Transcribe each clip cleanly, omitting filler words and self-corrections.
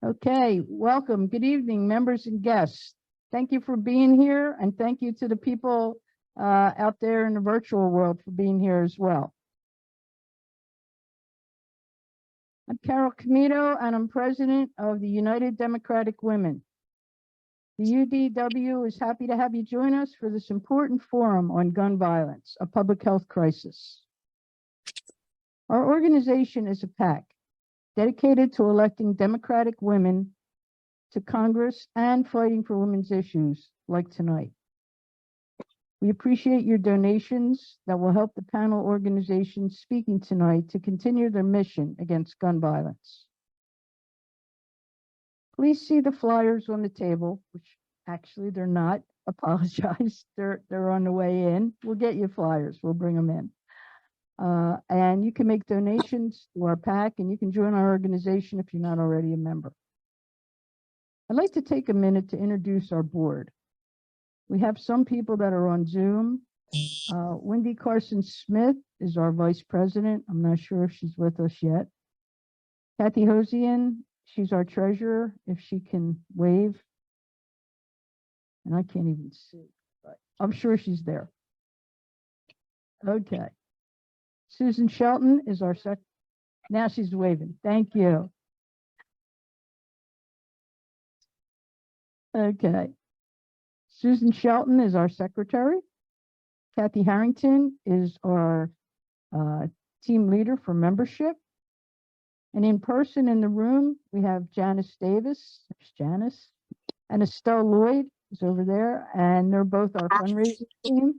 Okay, welcome. Good evening, members and guests. Thank you for being here, and thank you to the people out there in the virtual world for being here as well. I'm Carol Comito, and I'm president of the United Democratic Women. The UDW is happy to have you join us for this important forum on gun violence, a public health crisis. Our organization is a PAC dedicated to electing Democratic women to Congress and fighting for women's issues like tonight. We appreciate your donations that will help the panel organizations speaking tonight to continue their mission against gun violence. Please see the flyers on the table, which actually they're not. Apologize, they're on the way in. We'll get you flyers, we'll bring them in. And you can make donations to our PAC, and you can join our organization if you're not already a member. I'd like to take a minute to introduce our board. We have some people that are on Zoom. Wendy Carson-Smith is our vice president. I'm not sure if she's with us yet. Kathy Hosian, she's our treasurer, if she can wave. And I can't even see, but I'm sure she's there. Okay. Susan Shelton is our now she's waving. Thank you. Okay. Susan Shelton is our secretary. Kathy Harrington is our team leader for membership. And in person in the room, we have Janice Davis, there's Janice, and Estelle Lloyd is over there, and they're both our fundraising team.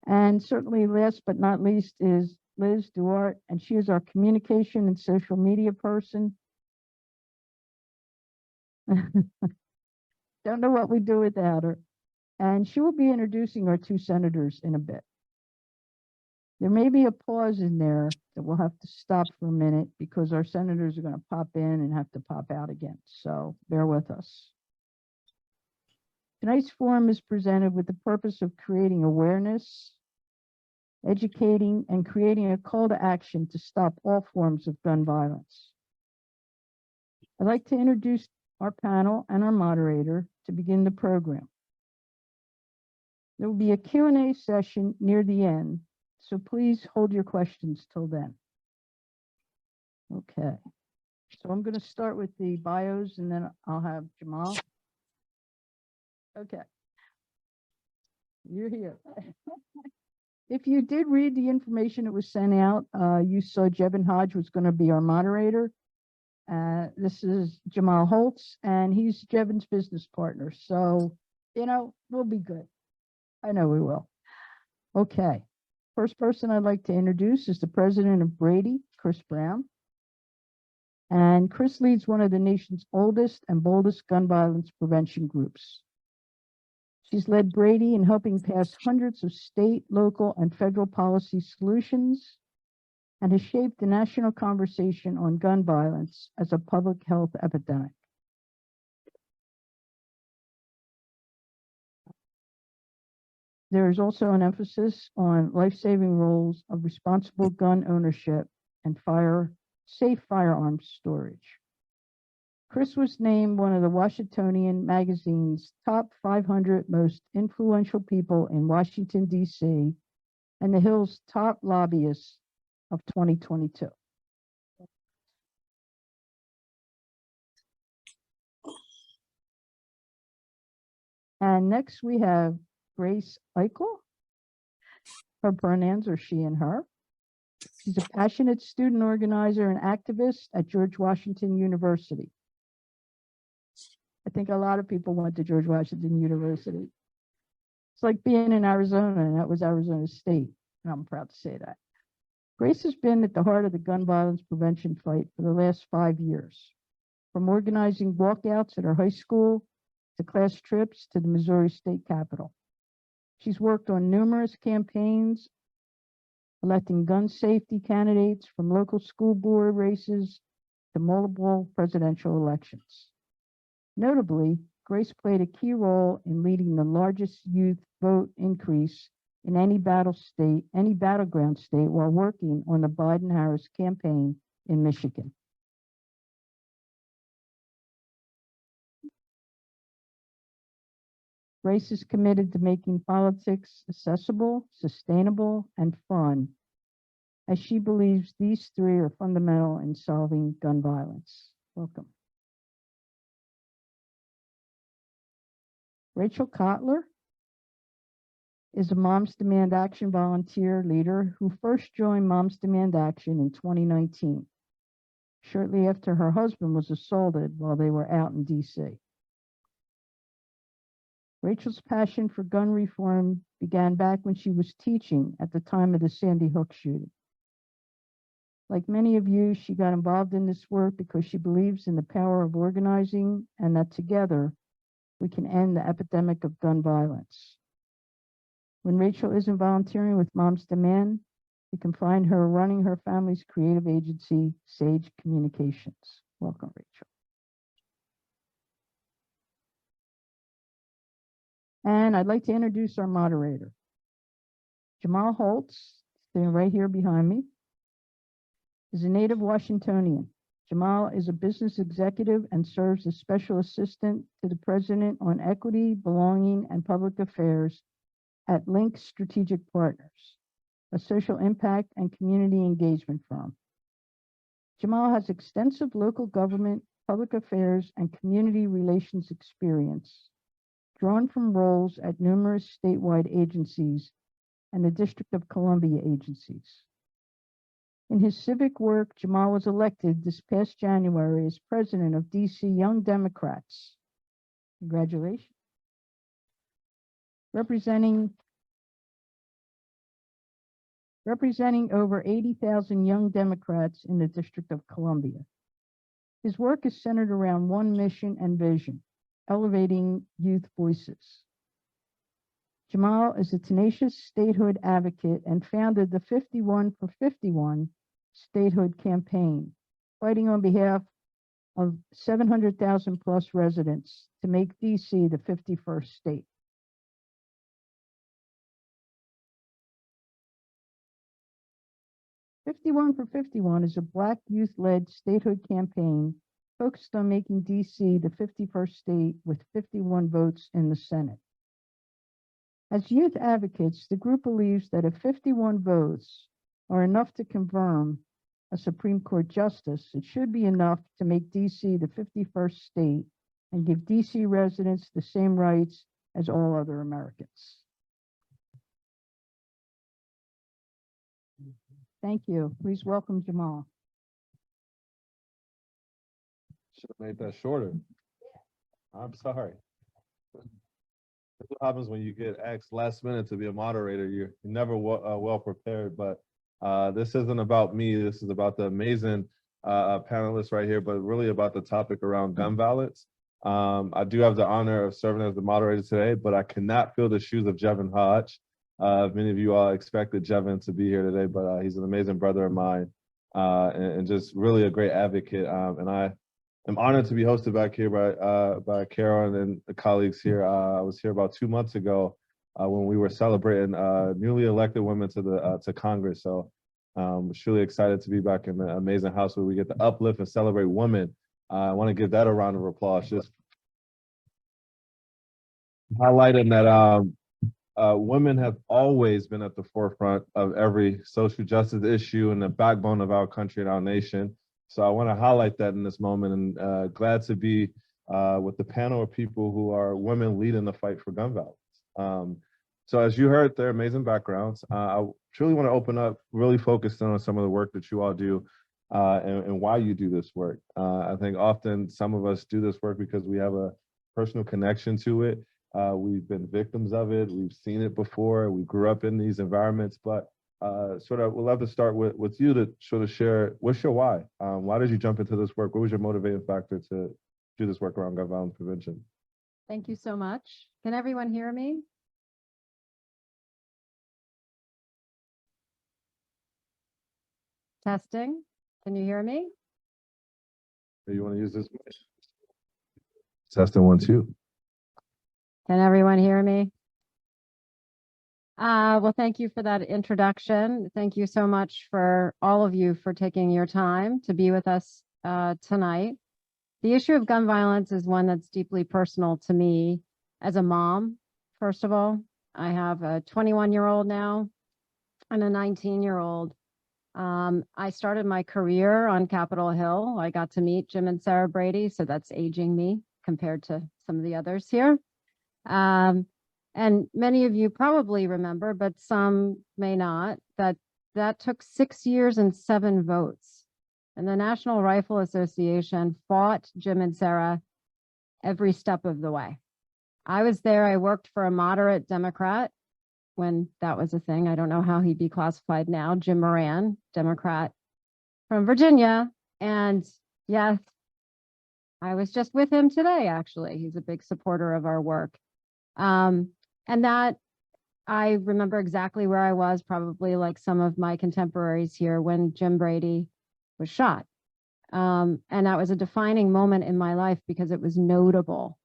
And certainly last but not least is Liz Duarte, and she is our communication and social media person. Don't know what we do without her. And she will be introducing our two senators in a bit. There may be a pause in there that we'll have to stop for a minute because our senators are going to pop in and have to pop out again. So bear with us. Tonight's forum is presented with the purpose of creating awareness, educating, and creating a call to action to stop all forms of gun violence. I'd like to introduce our panel and our moderator to begin the program. There will be a Q&A session near the end, so please hold your questions till then. Okay, so I'm going to start with the bios and then I'll have Jamal. Okay, you're here. If you did read the information that was sent out, you saw Jevin Hodge was going to be our moderator. This is Jamal Holtz, and he's Jevin's business partner. So, you know, we'll be good. I know we will. Okay. First person I'd like to introduce is the president of Brady, Kris Brown. And Kris leads one of the nation's oldest and boldest gun violence prevention groups. She's led Brady in helping pass hundreds of state, local, and federal policy solutions, and has shaped the national conversation on gun violence as a public health epidemic. There is also an emphasis on life-saving roles of responsible gun ownership and safe firearms storage. Kris was named one of the Washingtonian magazine's top 500 most influential people in Washington, D.C., and the Hill's top lobbyists of 2022. And next we have Grace Eickel. Her pronouns are she and her. She's a passionate student organizer and activist at George Washington University. I think a lot of people went to George Washington University. It's like being in Arizona, and that was Arizona State, and I'm proud to say that. Grace has been at the heart of the gun violence prevention fight for the last 5 years, from organizing walkouts at her high school to class trips to the Missouri State Capitol. She's worked on numerous campaigns, electing gun safety candidates from local school board races to multiple presidential elections. Notably, Grace played a key role in leading the largest youth vote increase in any battleground state while working on the Biden-Harris campaign in Michigan. Grace is committed to making politics accessible, sustainable, and fun, as she believes these three are fundamental in solving gun violence. Welcome. Rachel Kottler is a Moms Demand Action volunteer leader who first joined Moms Demand Action in 2019, shortly after her husband was assaulted while they were out in DC. Rachel's passion for gun reform began back when she was teaching at the time of the Sandy Hook shooting. Like many of you, she got involved in this work because she believes in the power of organizing and that together we can end the epidemic of gun violence. When Rachel isn't volunteering with Moms Demand, you can find her running her family's creative agency, Sage Communications. Welcome, Rachel. And I'd like to introduce our moderator. Jamal Holtz, sitting right here behind me, is a native Washingtonian. Jamal is a business executive and serves as special assistant to the president on equity, belonging, and public affairs at Link Strategic Partners, a social impact and community engagement firm. Jamal has extensive local government, public affairs, and community relations experience, drawn from roles at numerous statewide agencies and the District of Columbia agencies. In his civic work, Jamal was elected this past January as president of DC Young Democrats. Congratulations. Representing over 80,000 young Democrats in the District of Columbia. His work is centered around one mission and vision: elevating youth voices. Jamal is a tenacious statehood advocate and founded the 51 for 51 statehood campaign, fighting on behalf of 700,000 plus residents to make DC the 51st state. "51 for 51 is a Black youth-led statehood campaign focused on making DC the 51st state with 51 votes in the Senate. As youth advocates, the group believes that if 51 votes are enough to confirm a Supreme Court justice, it should be enough to make DC the 51st state and give DC residents the same rights as all other Americans." Thank you. Please welcome Jamal. Should have made that shorter. I'm sorry. That's what happens when you get asked last minute to be a moderator. You're never well prepared, but this isn't about me. This is about the amazing panelists right here, but really about the topic around gun violence. I do have the honor of serving as the moderator today, but I cannot fill the shoes of Jevin Hodge. Many of you all expected Jevin to be here today, but he's an amazing brother of mine and just really a great advocate. And I am honored to be hosted back here by Carol and the colleagues here. I was here about 2 months ago when we were celebrating newly elected women to Congress. So I'm truly excited to be back in the amazing house where we get to uplift and celebrate women. I want to give that a round of applause. Just highlighting that women have always been at the forefront of every social justice issue and the backbone of our country and our nation. So I want to highlight that in this moment, and glad to be with the panel of people who are women leading the fight for gun violence. So as you heard, their amazing backgrounds. I truly want to open up, really focused on some of the work that you all do and why you do this work. I think often some of us do this work because we have a personal connection to it. We've been victims of it. We've seen it before. We grew up in these environments, but we'd love to start with you to sort of share, what's your why? Why did you jump into this work? What was your motivating factor to do this work around gun violence prevention? Thank you so much. Can everyone hear me? Testing. Can you hear me? You want to use this mic? Testing 1, 2. Can everyone hear me? Well, thank you for that introduction. Thank you so much for all of you for taking your time to be with us tonight. The issue of gun violence is one that's deeply personal to me as a mom first of all. I have a 21-year-old now and a 19-year-old. I started my career on Capitol Hill. I got to meet Jim and Sarah Brady, so that's aging me compared to some of the others here. And many of you probably remember, but some may not, that took 6 years and 7 votes. And the National Rifle Association fought Jim and Sarah every step of the way. I was there. I worked for a moderate Democrat when that was a thing. I don't know how he'd be classified now. Jim Moran, Democrat from Virginia. And yes, I was just with him today, actually. He's a big supporter of our work. And that I remember exactly where I was, probably like some of my contemporaries here, when Jim Brady was shot. And that was a defining moment in my life because it was notable.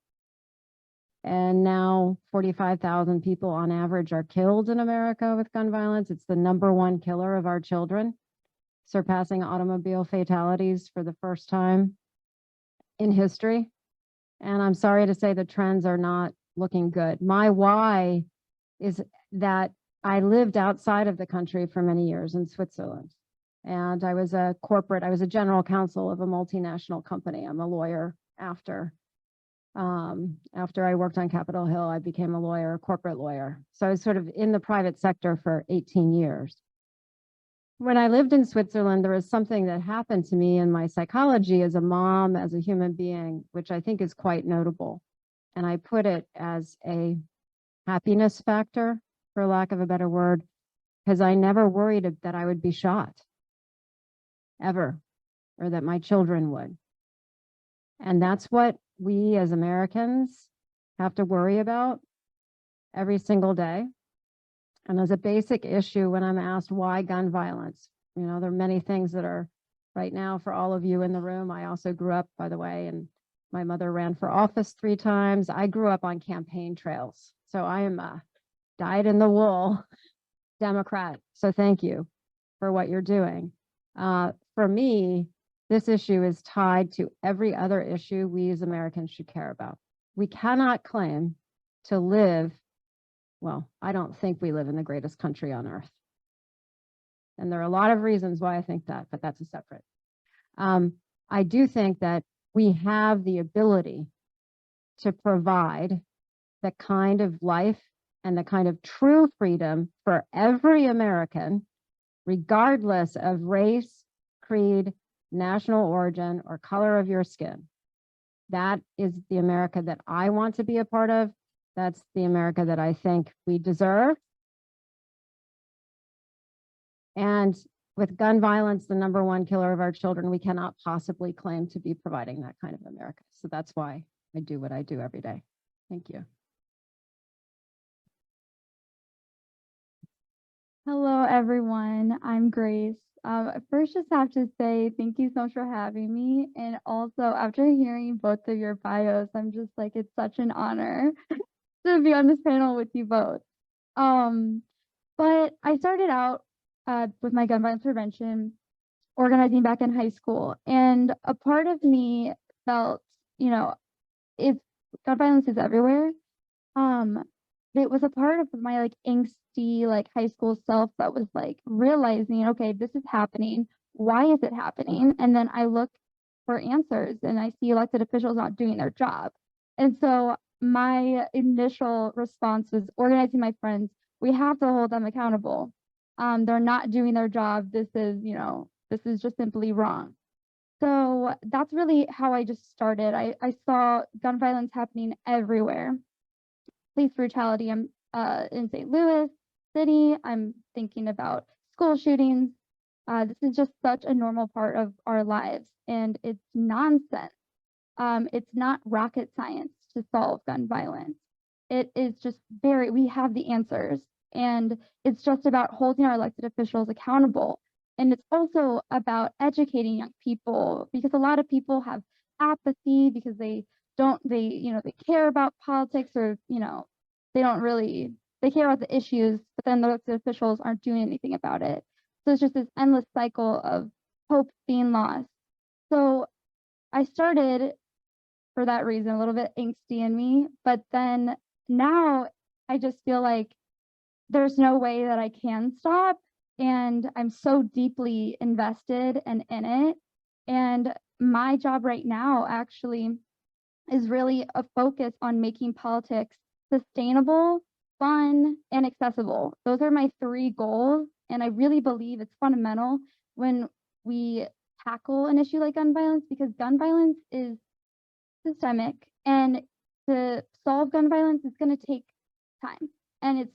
And now 45,000 people on average are killed in America with gun violence. It's the #1 killer of our children, surpassing automobile fatalities for the first time in history. And I'm sorry to say the trends are not looking good. My why is that I lived outside of the country for many years in Switzerland. And I was a general counsel of a multinational company. I'm a lawyer after I worked on Capitol Hill. I became a lawyer, a corporate lawyer. So I was sort of in the private sector for 18 years. When I lived in Switzerland, there was something that happened to me in my psychology as a mom, as a human being, which I think is quite notable. And I put it as a happiness factor, for lack of a better word, because I never worried that I would be shot, ever, or that my children would. And that's what we as Americans have to worry about every single day. And as a basic issue, when I'm asked why gun violence, there are many things that are right now for all of you in the room. I also grew up, by the way, and my mother ran for office 3 times. I grew up on campaign trails. So I am a dyed-in-the-wool Democrat. So thank you for what you're doing. For me, this issue is tied to every other issue we as Americans should care about. We cannot claim to live, well, I don't think we live in the greatest country on earth. And there are a lot of reasons why I think that, but that's a separate. I do think that we have the ability to provide the kind of life and the kind of true freedom for every American, regardless of race, creed, national origin, or color of your skin. That is the America that I want to be a part of. That's the America that I think we deserve. And with gun violence, the #1 killer of our children, we cannot possibly claim to be providing that kind of America. So that's why I do what I do every day. Thank you. Hello, everyone. I'm Grace. First, just have to say thank you so much for having me. And also, after hearing both of your bios, I'm just like, it's such an honor to be on this panel with you both. But I started out with my gun violence prevention organizing back in high school. And a part of me felt, if gun violence is everywhere, it was a part of my like angsty like high school self that was like realizing, okay, this is happening. Why is it happening? And then I look for answers and I see elected officials not doing their job. And so my initial response was organizing my friends. We have to hold them accountable. They're not doing their job. This is just simply wrong. So that's really how I just started. I saw gun violence happening everywhere. Police brutality in St. Louis City. I'm thinking about school shootings. This is just such a normal part of our lives, and it's nonsense. It's not rocket science to solve gun violence. It is just we have the answers, and it's just about holding our elected officials accountable. And it's also about educating young people, because a lot of people have apathy because they care about politics, or they care about the issues, but then the elected officials aren't doing anything about it. So it's just this endless cycle of hope being lost. So I started for that reason, a little bit angsty in me, but then now I just feel like there's no way that I can stop. And I'm so deeply invested and in it. And my job right now actually is really a focus on making politics sustainable, fun, and accessible. Those are my 3 goals. And I really believe it's fundamental when we tackle an issue like gun violence, because gun violence is systemic, and to solve gun violence is going to take time. And it's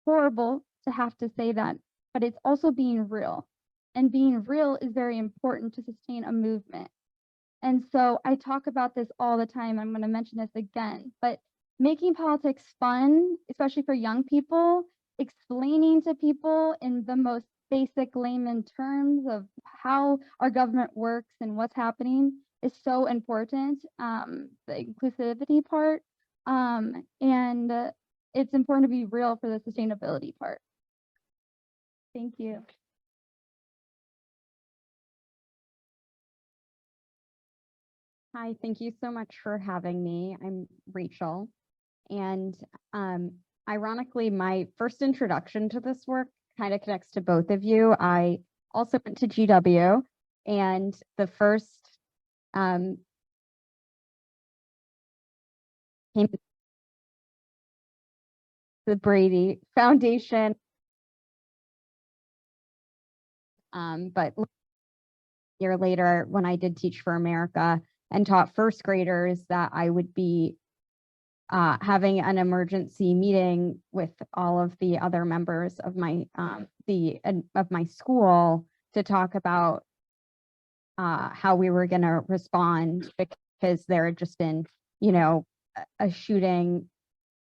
horrible to have to say that, but it's also being real. And being real is very important to sustain a movement. And so I talk about this all the time. I'm going to mention this again, but making politics fun, especially for young people, explaining to people in the most basic layman terms of how our government works and what's happening is so important. The inclusivity part, and it's important to be real for the sustainability part. Thank you. Hi, thank you so much for having me. I'm Rachel. And ironically, my first introduction to this work kind of connects to both of you. I also went to GW, and the first came to the Brady Foundation. But a year later, when I did Teach for America and taught first graders, that I would be having an emergency meeting with all of the other members of my school to talk about how we were going to respond, because there had just been, a shooting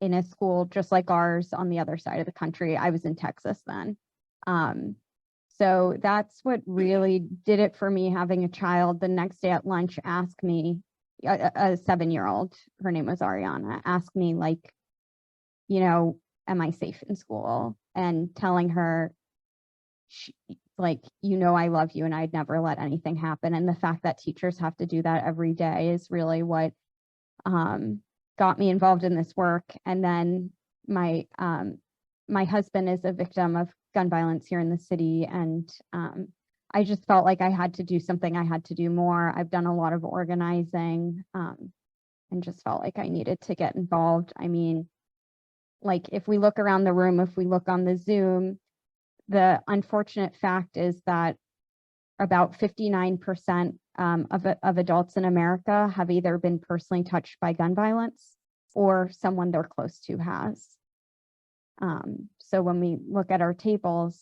in a school just like ours on the other side of the country. I was in Texas then. So that's what really did it for me, having a child the next day at lunch ask me, a 7-year-old, her name was Ariana, asked me like, am I safe in school? And telling her, I love you and I'd never let anything happen. And the fact that teachers have to do that every day is really what got me involved in this work. And then my husband is a victim of gun violence here in the city. And I just felt like I had to do something. I had to do more. I've done a lot of organizing and just felt like I needed to get involved. I mean, like if we look around the room, if we look on the Zoom, the unfortunate fact is that about 59% of adults in America have either been personally touched by gun violence or someone they're close to has. So when we look at our tables,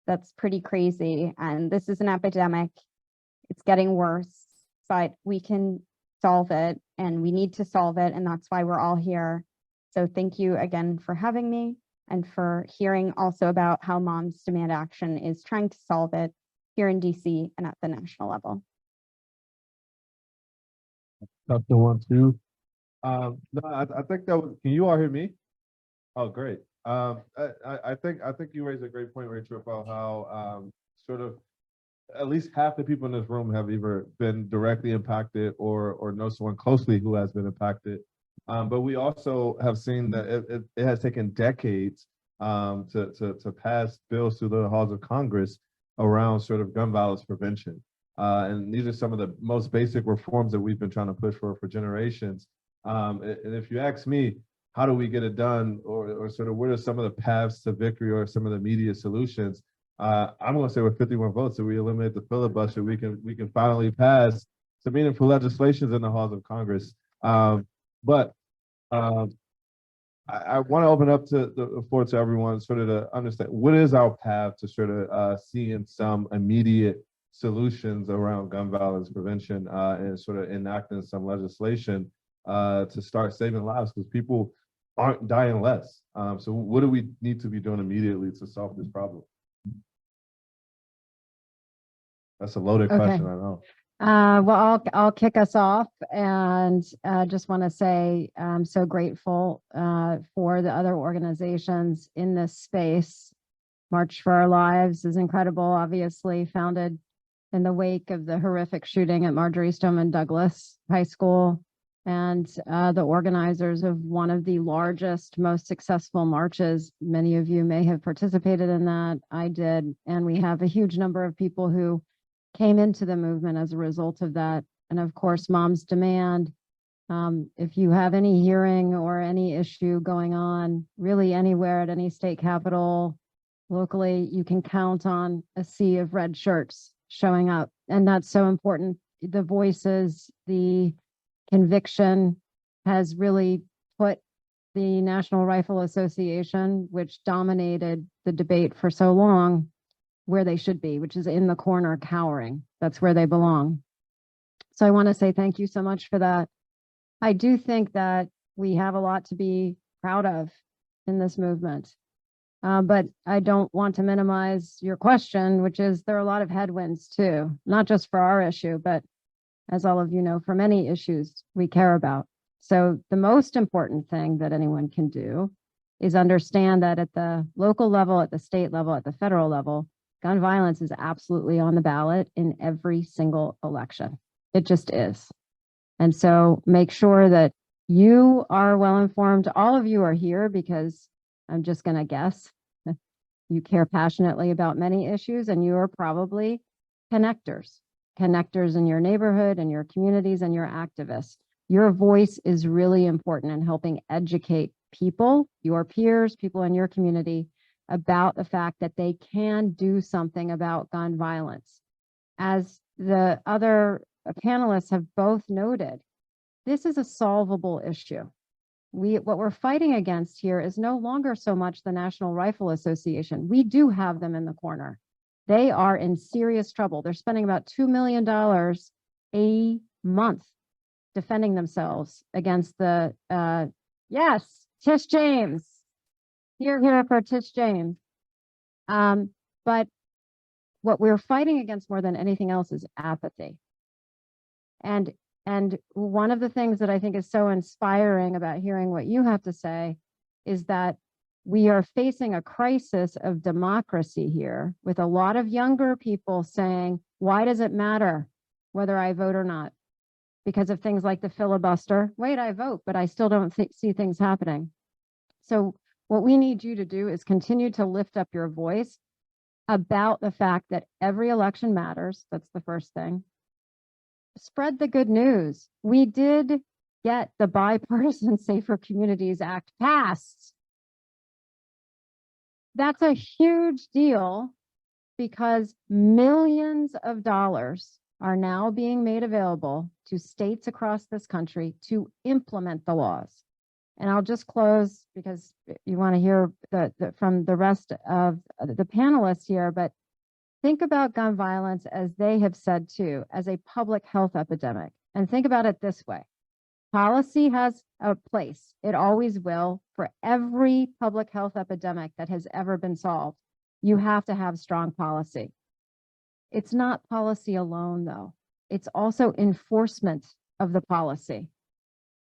that's pretty crazy. And this is an epidemic. It's getting worse, but we can solve it and we need to solve it. And that's why we're all here. So thank you again for having me and for hearing also about how Moms Demand Action is trying to solve it here in DC and at the national level. Tough to want to. No, I think that was, can you all hear me? Oh, great. I think you raised a great point, Rachel, about how sort of at least half the people in this room have either been directly impacted or know someone closely who has been impacted. But we also have seen that it has taken decades to pass bills through the halls of Congress around sort of gun violence prevention. And these are some of the most basic reforms that we've been trying to push for generations. And if you ask me, how do we get it done, or sort of what are some of the paths to victory or some of the immediate solutions? I'm going to say with 51 votes, so we eliminate the filibuster, we can finally pass some meaningful legislations in the halls of Congress. But I want to open up to the floor to everyone, sort of to understand what is our path to sort of seeing some immediate solutions around gun violence prevention and sort of enacting some legislation to start saving lives, because people aren't dying less. So what do we need to be doing immediately to solve this problem? That's a loaded question, I know. Well, I'll kick us off, and just want to say I'm so grateful for the other organizations in this space. March for Our Lives is incredible, obviously founded in the wake of the horrific shooting at Marjorie Stoneman Douglas High School. and the organizers of one of the largest, most successful marches. Many of you may have participated in that. I did. And we have a huge number of people who came into the movement as a result of that. And of course, Moms Demand. If you have any hearing or any issue going on, really anywhere at any state capitol, locally, you can count on a sea of red shirts showing up. And that's so important. The voices, the conviction has really put the National Rifle Association, which dominated the debate for so long, where they should be, which is in the corner cowering. That's where they belong. So I want to say thank you so much for that. I do think that we have a lot to be proud of in this movement. But I don't want to minimize your question, which is there are a lot of headwinds too, not just for our issue, but as all of you know, for many issues we care about. So the most important thing that anyone can do is understand that at the local level, at the state level, at the federal level, gun violence is absolutely on the ballot in every single election. It just is. And so make sure that you are well informed. All of you are here because I'm just going to guess you care passionately about many issues, and you are probably connectors in your neighborhood and your communities and your activists. Your voice is really important in helping educate people, your peers, people in your community, about the fact that they can do something about gun violence. As the other panelists have both noted, this is a solvable issue. What we're fighting against here is no longer so much the National Rifle Association. We do have them in the corner. They are in serious trouble. They're spending about $2 million a month defending themselves against the, yes, Tish James. Here for Tish James. But what we're fighting against more than anything else is apathy. And one of the things that I think is so inspiring about hearing what you have to say is that we are facing a crisis of democracy here with a lot of younger people saying, why does it matter whether I vote or not? Because of things like the filibuster. Wait, I vote, but I still don't see things happening. So what we need you to do is continue to lift up your voice about the fact that every election matters. That's the first thing. Spread the good news. We did get the Bipartisan Safer Communities Act passed. That's a huge deal because millions of dollars are now being made available to states across this country to implement the laws. And I'll just close because you want to hear from the rest of the panelists here, but think about gun violence, as they have said too, as a public health epidemic. And think about it this way. Policy has a place. It always will. For every public health epidemic that has ever been solved, you have to have strong policy. It's not policy alone, though. It's also enforcement of the policy.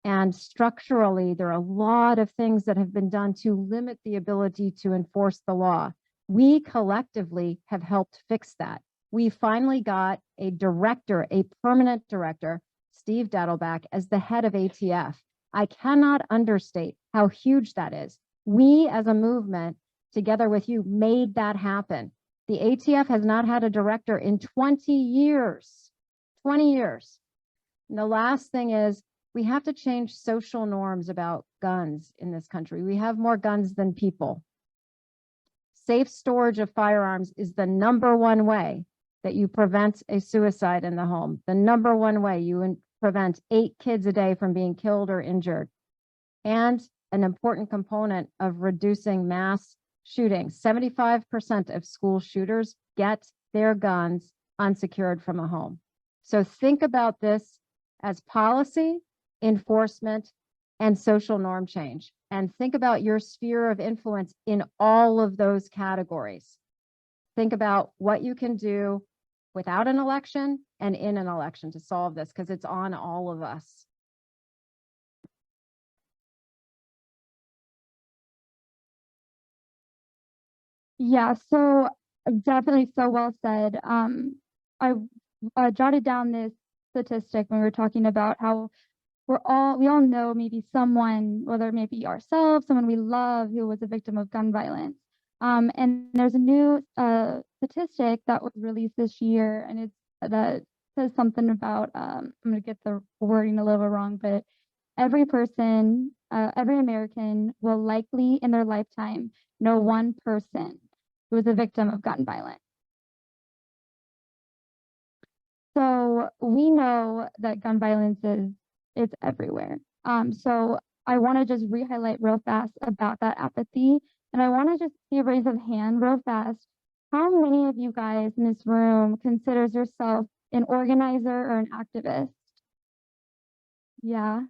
And structurally, there are a lot of things that have been done to limit the ability to enforce the law. We collectively have helped fix that. We finally got a director, a permanent director, Steve Daddleback, as the head of ATF. I cannot understate how huge that is. We as a movement, together with you, made that happen. The ATF has not had a director in 20 years. 20 years. And the last thing is, we have to change social norms about guns in this country. We have more guns than people. Safe storage of firearms is the #1 way that you prevent a suicide in the home. The #1 way you prevent 8 kids a day from being killed or injured. And an important component of reducing mass shootings. 75% of school shooters get their guns unsecured from a home. So think about this as policy, enforcement, and social norm change. And think about your sphere of influence in all of those categories. Think about what you can do without an election and in an election to solve this, because it's on all of us. Yeah, so definitely so well said. I jotted down this statistic when we were talking about how we all know maybe someone, whether it may be ourselves, someone we love who was a victim of gun violence. And there's a new statistic that was released this year, and that says something about, I'm gonna get the wording a little wrong, but every person, every American will likely in their lifetime know one person who was a victim of gun violence. So we know that gun violence it's everywhere. So I want to just re-highlight real fast about that apathy. And I want to just see a raise of hand real fast. How many of you guys in this room considers yourself an organizer or an activist? Yeah.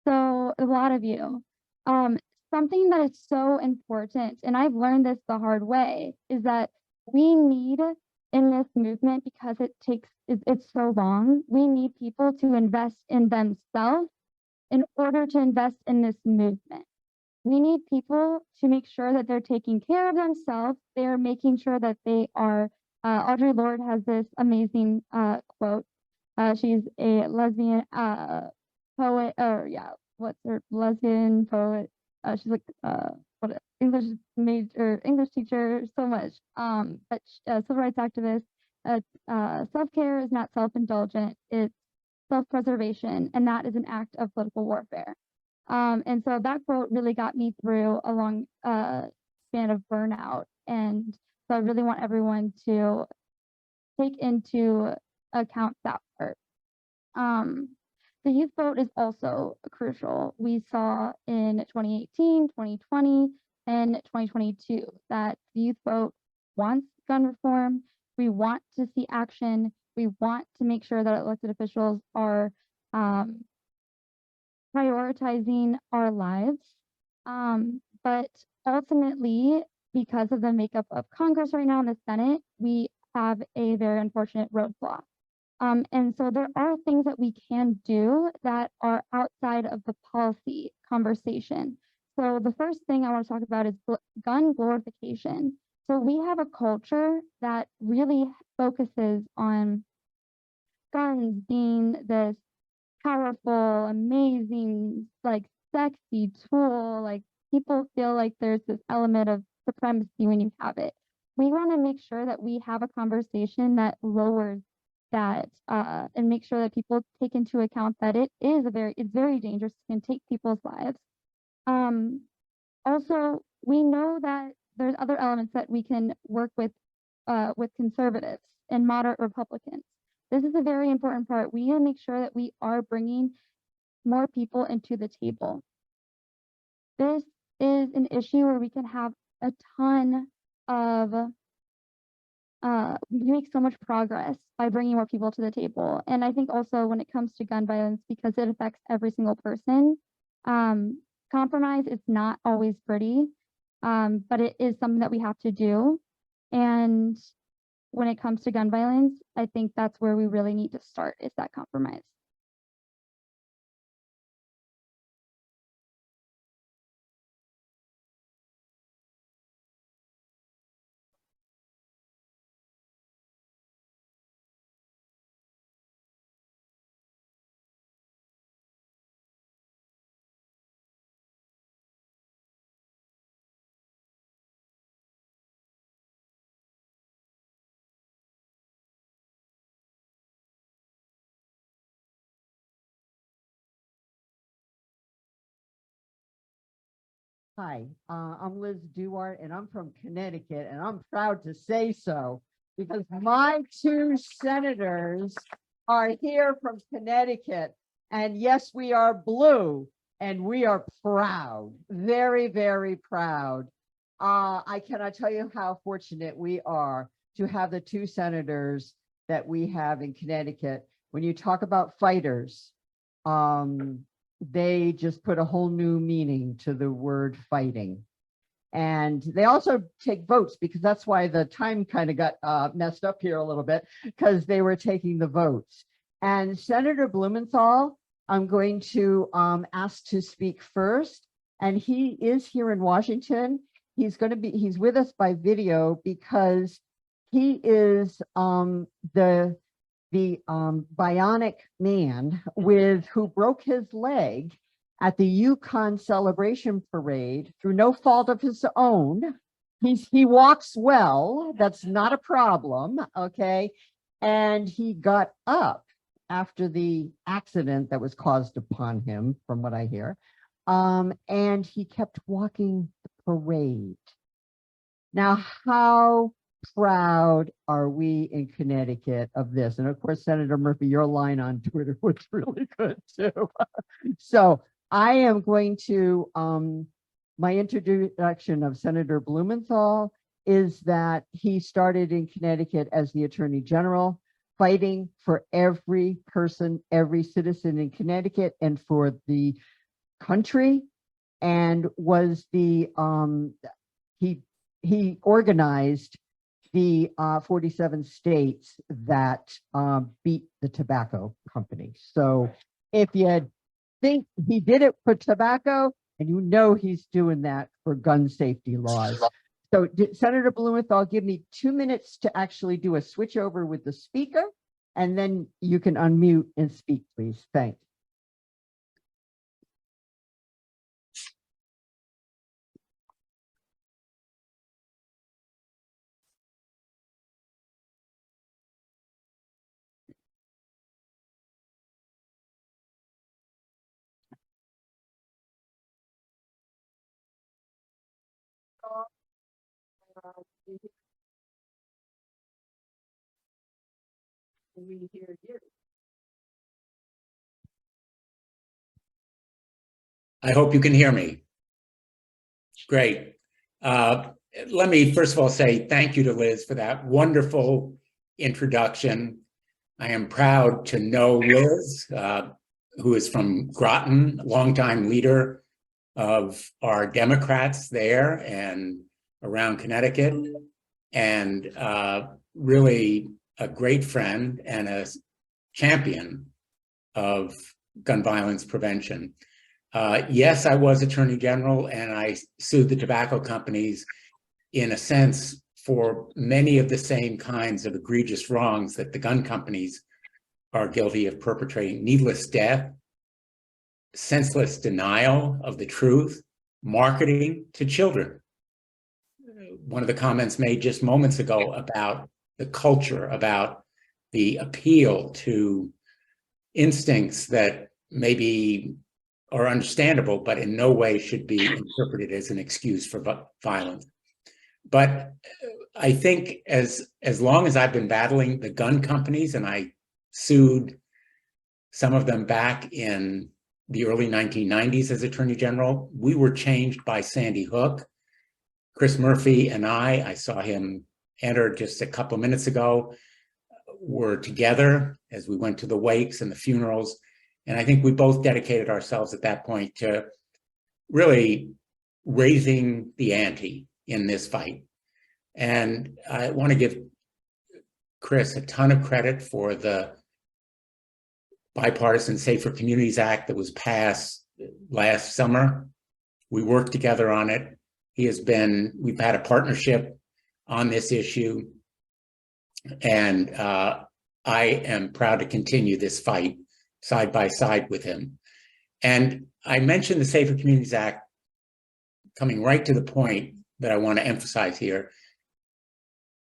So a lot of you. Something that is so important, and I've learned this the hard way, is that we need in this movement, because it's so long, we need people to invest in themselves in order to invest in this movement. We need people to make sure that they're taking care of themselves. They're making sure that they are, Audre Lorde has this amazing quote. She's a lesbian poet, or yeah, what's her lesbian poet? She's like what English major, English teacher, so much. But civil rights activist. Self-care is not self-indulgent; it's self-preservation, and that is an act of political warfare. And so that quote really got me through a long span of burnout, and so I really want everyone to take into account that part. The youth vote is also crucial. We saw in 2018, 2020, and 2022 that the youth vote wants gun reform. We want to see action. We want to make sure that elected officials are prioritizing our lives. But ultimately, because of the makeup of Congress right now in the Senate, we have a very unfortunate roadblock. And so there are things that we can do that are outside of the policy conversation. So the first thing I want to talk about is gun glorification. So we have a culture that really focuses on guns being this powerful, amazing, like sexy tool. Like people feel like there's this element of supremacy when you have it. We want to make sure that we have a conversation that lowers that and make sure that people take into account that it's very dangerous and take people's lives. Also, we know that there's other elements that we can work with conservatives and moderate Republicans. This is a very important part. We need to make sure that we are bringing more people into the table. This is an issue where we can have a ton of we make so much progress by bringing more people to the table. And I think also when it comes to gun violence, because it affects every single person, compromise is not always pretty, but it is something that we have to do. And when it comes to gun violence, I think that's where we really need to start, is that compromise. Hi, I'm Liz Duart, and I'm from Connecticut, and I'm proud to say so because my two senators are here from Connecticut. And yes, we are blue, and we are proud, very, very proud. I cannot tell you how fortunate we are to have the two senators that we have in Connecticut. When you talk about fighters, they just put a whole new meaning to the word fighting. And they also take votes, because that's why the time kind of got messed up here a little bit, because they were taking the votes. And Senator Blumenthal, I'm going to ask to speak first. And he is here in Washington. He's with us by video because he is the the bionic man who broke his leg at the Yukon Celebration Parade through no fault of his own. He walks well, that's not a problem, okay? And he got up after the accident that was caused upon him, from what I hear, and he kept walking the parade. Now, how proud are we in Connecticut of this? And of course, Senator Murphy, your line on Twitter was really good too. So I am going to, my introduction of Senator Blumenthal is that he started in Connecticut as the Attorney General, fighting for every person, every citizen in Connecticut and for the country, and was the, he organized the 47 states that beat the tobacco company. So if you think he did it for tobacco, and you know he's doing that for gun safety laws. So Senator Blumenthal, give me 2 minutes to actually do a switch over with the speaker, and then you can unmute and speak, please. Thanks. We hear you. I hope you can hear me. Great. Let me first of all say thank you to Liz for that wonderful introduction. I am proud to know Liz, who is from Groton, longtime leader of our Democrats there and around Connecticut, and really a great friend and a champion of gun violence prevention. Yes, I was Attorney General, and I sued the tobacco companies in a sense for many of the same kinds of egregious wrongs that the gun companies are guilty of perpetrating: needless death, senseless denial of the truth, marketing to children. One of the comments made just moments ago about the culture, about the appeal to instincts that maybe are understandable, but in no way should be interpreted as an excuse for violence. But I think as long as I've been battling the gun companies, and I sued some of them back in the early 1990s as Attorney General, we were changed by Sandy Hook. Chris Murphy and I saw him enter just a couple of minutes ago, were together as we went to the wakes and the funerals. And I think we both dedicated ourselves at that point to really raising the ante in this fight. And I want to give Chris a ton of credit for the Bipartisan Safer Communities Act that was passed last summer. We worked together on it. We've had a partnership on this issue. And I am proud to continue this fight side by side with him. And I mentioned the Safer Communities Act, coming right to the point that I want to emphasize here,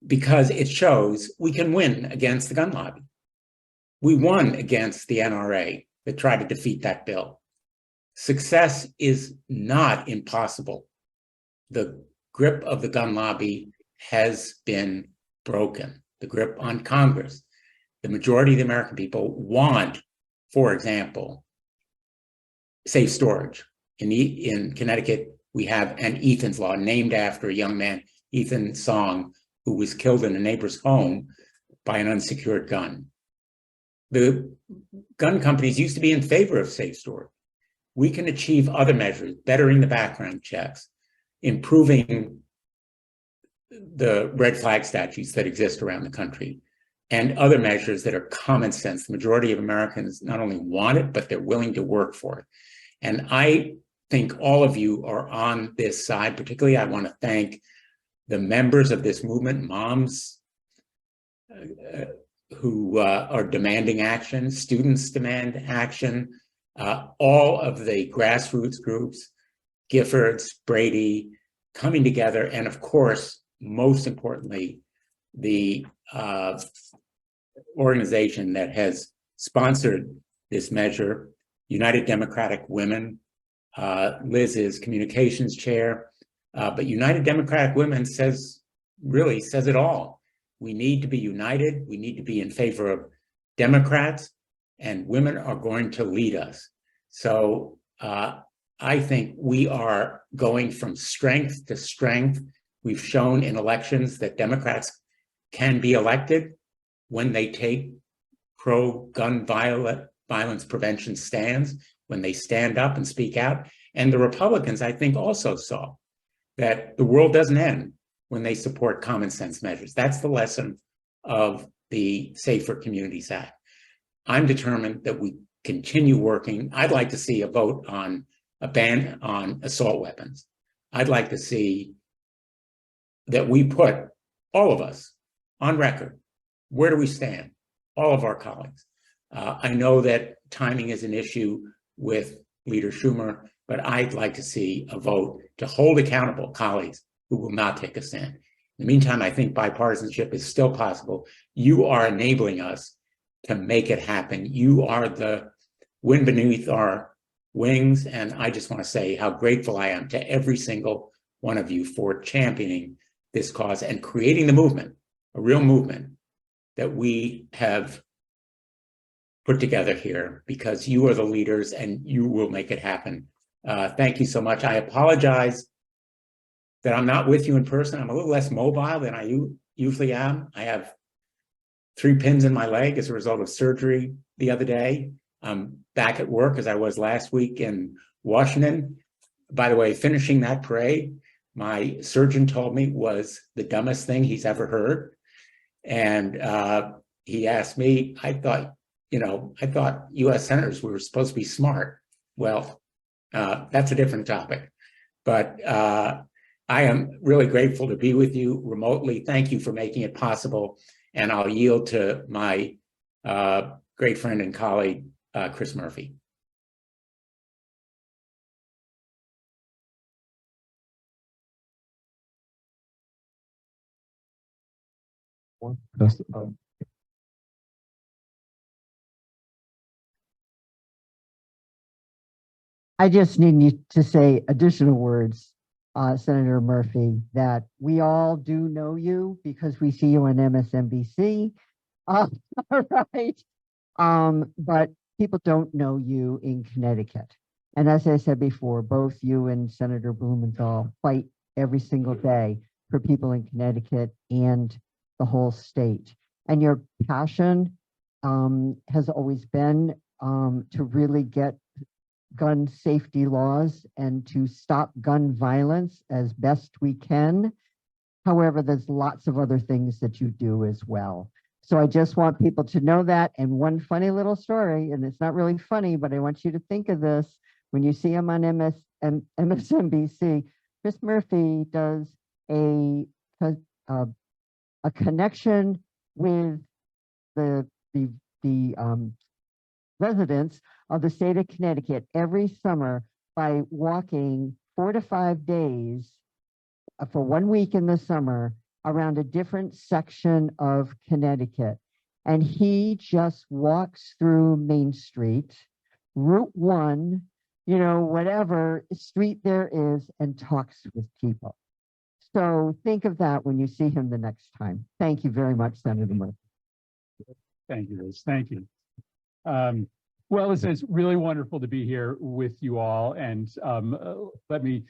because it shows we can win against the gun lobby. We won against the NRA that tried to defeat that bill. Success is not impossible. The grip of the gun lobby has been broken. The grip on Congress. The majority of the American people want, for example, safe storage. In Connecticut, we have an Ethan's Law named after a young man, Ethan Song, who was killed in a neighbor's home by an unsecured gun. The gun companies used to be in favor of safe storage. We can achieve other measures, bettering the background checks, improving the red flag statutes that exist around the country, and other measures that are common sense. The majority of Americans not only want it, but they're willing to work for it. And I think all of you are on this side. Particularly, I want to thank the members of this movement, moms who are demanding action. Students demand action. All of the grassroots groups, Giffords, Brady, coming together, and of course, most importantly, the organization that has sponsored this measure, United Democratic Women. Liz is communications chair, but United Democratic Women says it all. We need to be united. We need to be in favor of Democrats, and women are going to lead us. So I think we are going from strength to strength. We've shown in elections that Democrats can be elected when they take pro-gun violence prevention stands, when they stand up and speak out. And the Republicans, I think, also saw that the world doesn't end when they support common sense measures. That's the lesson of the Safer Communities Act. I'm determined that we continue working. I'd like to see a vote on a ban on assault weapons. I'd like to see that we put all of us on record. Where do we stand? All of our colleagues. I know that timing is an issue with Leader Schumer, but I'd like to see a vote to hold accountable colleagues who will not take a stand. In the meantime, I think bipartisanship is still possible. You are enabling us to make it happen. You are the wind beneath our wings, and I just want to say how grateful I am to every single one of you for championing this cause and creating the movement, a real movement that we have put together here, because you are the leaders and you will make it happen. Thank you so much. I apologize that I'm not with you in person. I'm a little less mobile than I usually am. I have 3 pins in my leg as a result of surgery the other day. I'm back at work as I was last week in Washington. By the way, finishing that parade, my surgeon told me was the dumbest thing he's ever heard. And he asked me, I thought US senators were supposed to be smart. Well, that's a different topic. But I am really grateful to be with you remotely. Thank you for making it possible. And I'll yield to my great friend and colleague, Chris Murphy. I just need you to say additional words, Senator Murphy, that we all do know you because we see you on MSNBC. All right. But people don't know you in Connecticut. And as I said before, both you and Senator Blumenthal fight every single day for people in Connecticut and the whole state. And your passion has always been to really get gun safety laws and to stop gun violence as best we can. However, there's lots of other things that you do as well. So I just want people to know that. And one funny little story, and it's not really funny, but I want you to think of this when you see him on MSNBC. Chris Murphy does a connection with the residents of the state of Connecticut every summer by walking 4 to 5 days for 1 week in the summer around a different section of Connecticut. And he just walks through Main Street, Route 1, whatever street there is, and talks with people. So think of that when you see him the next time. Thank you very much, Senator Murphy. Thank you, Liz. Thank you. Well, listen, it's really wonderful to be here with you all. And let me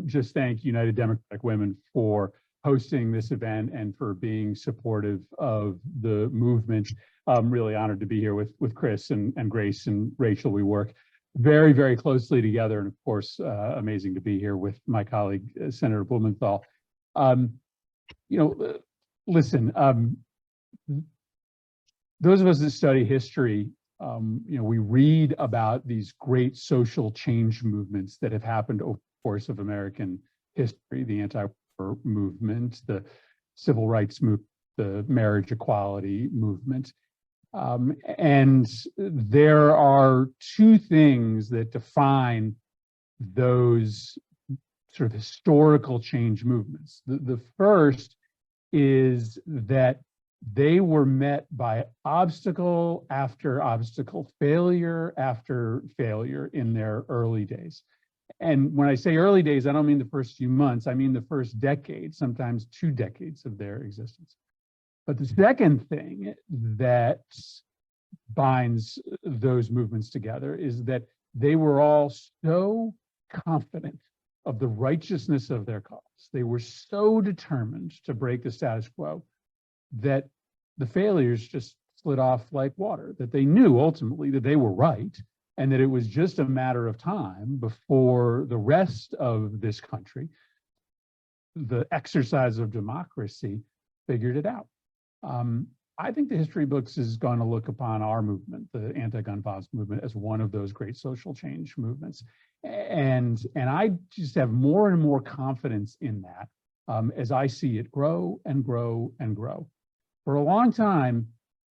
just thank United Democratic Women for hosting this event and for being supportive of the movement. I'm really honored to be here with Chris and Grace and Rachel. We work very, very closely together. And of course, amazing to be here with my colleague, Senator Blumenthal. Listen, those of us that study history, we read about these great social change movements that have happened over the course of American history, the anti-war movement, the civil rights movement, the marriage equality movement. And there are two things that define those sort of historical change movements. The first is that they were met by obstacle after obstacle, failure after failure in their early days. And when I say early days, I don't mean the first few months, I mean the first decade, sometimes 2 decades of their existence. But the second thing that binds those movements together is that they were all so confident of the righteousness of their cause. They were so determined to break the status quo that the failures just slid off like water, that they knew ultimately that they were right and that it was just a matter of time before the rest of this country, the exercise of democracy, figured it out. I think the history books is going to look upon our movement, the anti-gun violence movement, as one of those great social change movements. And I just have more and more confidence in that as I see it grow and grow and grow. For a long time,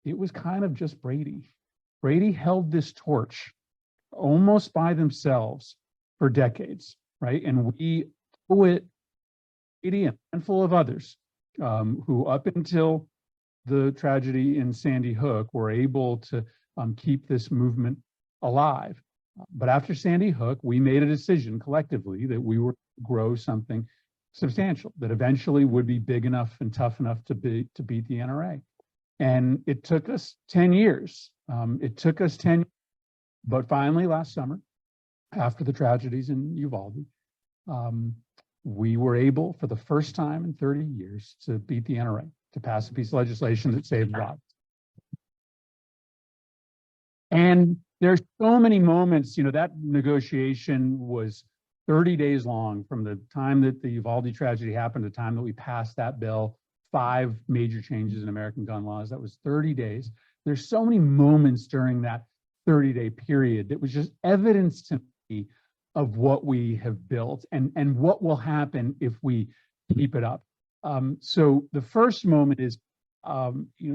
it was kind of just Brady. Brady held this torch almost by themselves for decades, right? And we owe it, Brady and a handful of others who up until the tragedy in Sandy Hook were able to keep this movement alive. But after Sandy Hook, we made a decision collectively that we were to grow something substantial that eventually would be big enough and tough enough to beat the NRA. And it took us 10 years. It took us 10, but finally last summer, after the tragedies in Uvalde, we were able, for the first time in 30 years, to beat the NRA, to pass a piece of legislation that saved lives. And there's so many moments, you know, that negotiation was 30 days long from the time that the Uvalde tragedy happened to the time that we passed that bill, 5 major changes in American gun laws. That was 30 days. There's so many moments during that 30-day period that was just evidence to me of what we have built and what will happen if we keep it up. So the first moment is,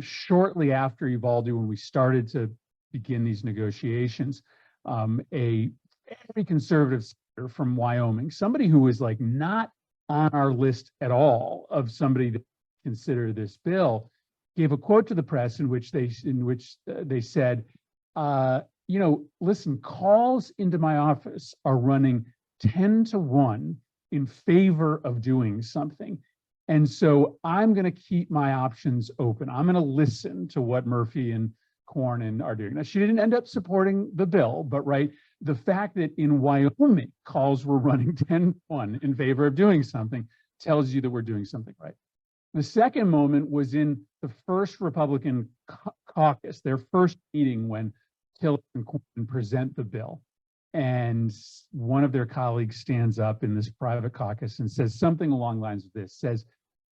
shortly after Uvalde, when we started to begin these negotiations, a very conservative senator from Wyoming, somebody who was like not on our list at all of somebody to consider this bill, gave a quote to the press in which they said, listen, calls into my office are running 10-1 in favor of doing something. And so I'm going to keep my options open. I'm going to listen to what Murphy and Cornyn are doing. Now, she didn't end up supporting the bill, but right, the fact that in Wyoming calls were running 10-1 in favor of doing something tells you that we're doing something right. The second moment was in the first Republican caucus, their first meeting when Tiller and Cornyn present the bill. And one of their colleagues stands up in this private caucus and says something along the lines of this, says,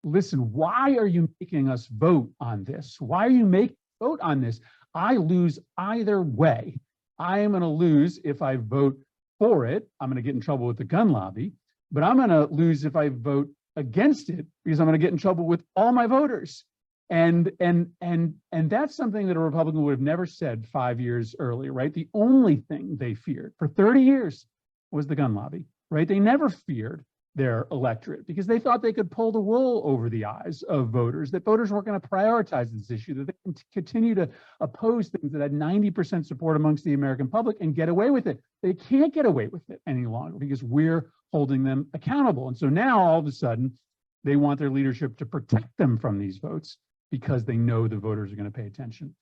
listen, why are you making us vote on this? Why are you making us vote on this? I lose either way. I am going to lose if I vote for it. I'm going to get in trouble with the gun lobby, but I'm going to lose if I vote against it because I'm going to get in trouble with all my voters. And that's something that a Republican would have never said 5 years earlier, right? The only thing they feared for 30 years was the gun lobby, right? They never feared their electorate because they thought they could pull the wool over the eyes of voters, that voters weren't going to prioritize this issue, that they can continue to oppose things that had 90% support amongst the American public and get away with it. They can't get away with it any longer because we're holding them accountable. And so now all of a sudden, they want their leadership to protect them from these votes because they know the voters are going to pay attention.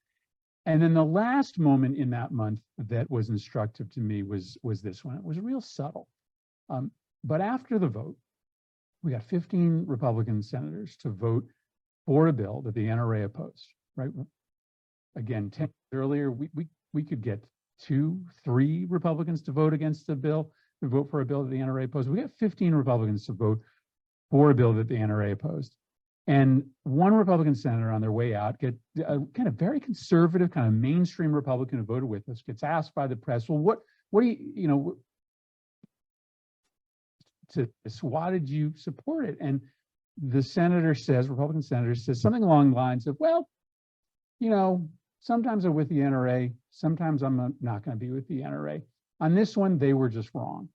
And then the last moment in that month that was instructive to me was this one. It was real subtle. But after the vote, we got 15 Republican senators to vote for a bill that the NRA opposed, right? Again, 10 years earlier, we could get 2, 3 Republicans to vote against the bill, to vote for a bill that the NRA opposed. We got 15 Republicans to vote for a bill that the NRA opposed. And one Republican senator on their way out, a kind of very conservative, kind of mainstream Republican who voted with us, gets asked by the press, well, what do you to this, why did you support it? And the senator says, Republican senator says something along the lines of, well, Sometimes I'm with the NRA, sometimes I'm not going to be with the NRA. On this one, they were just wrong.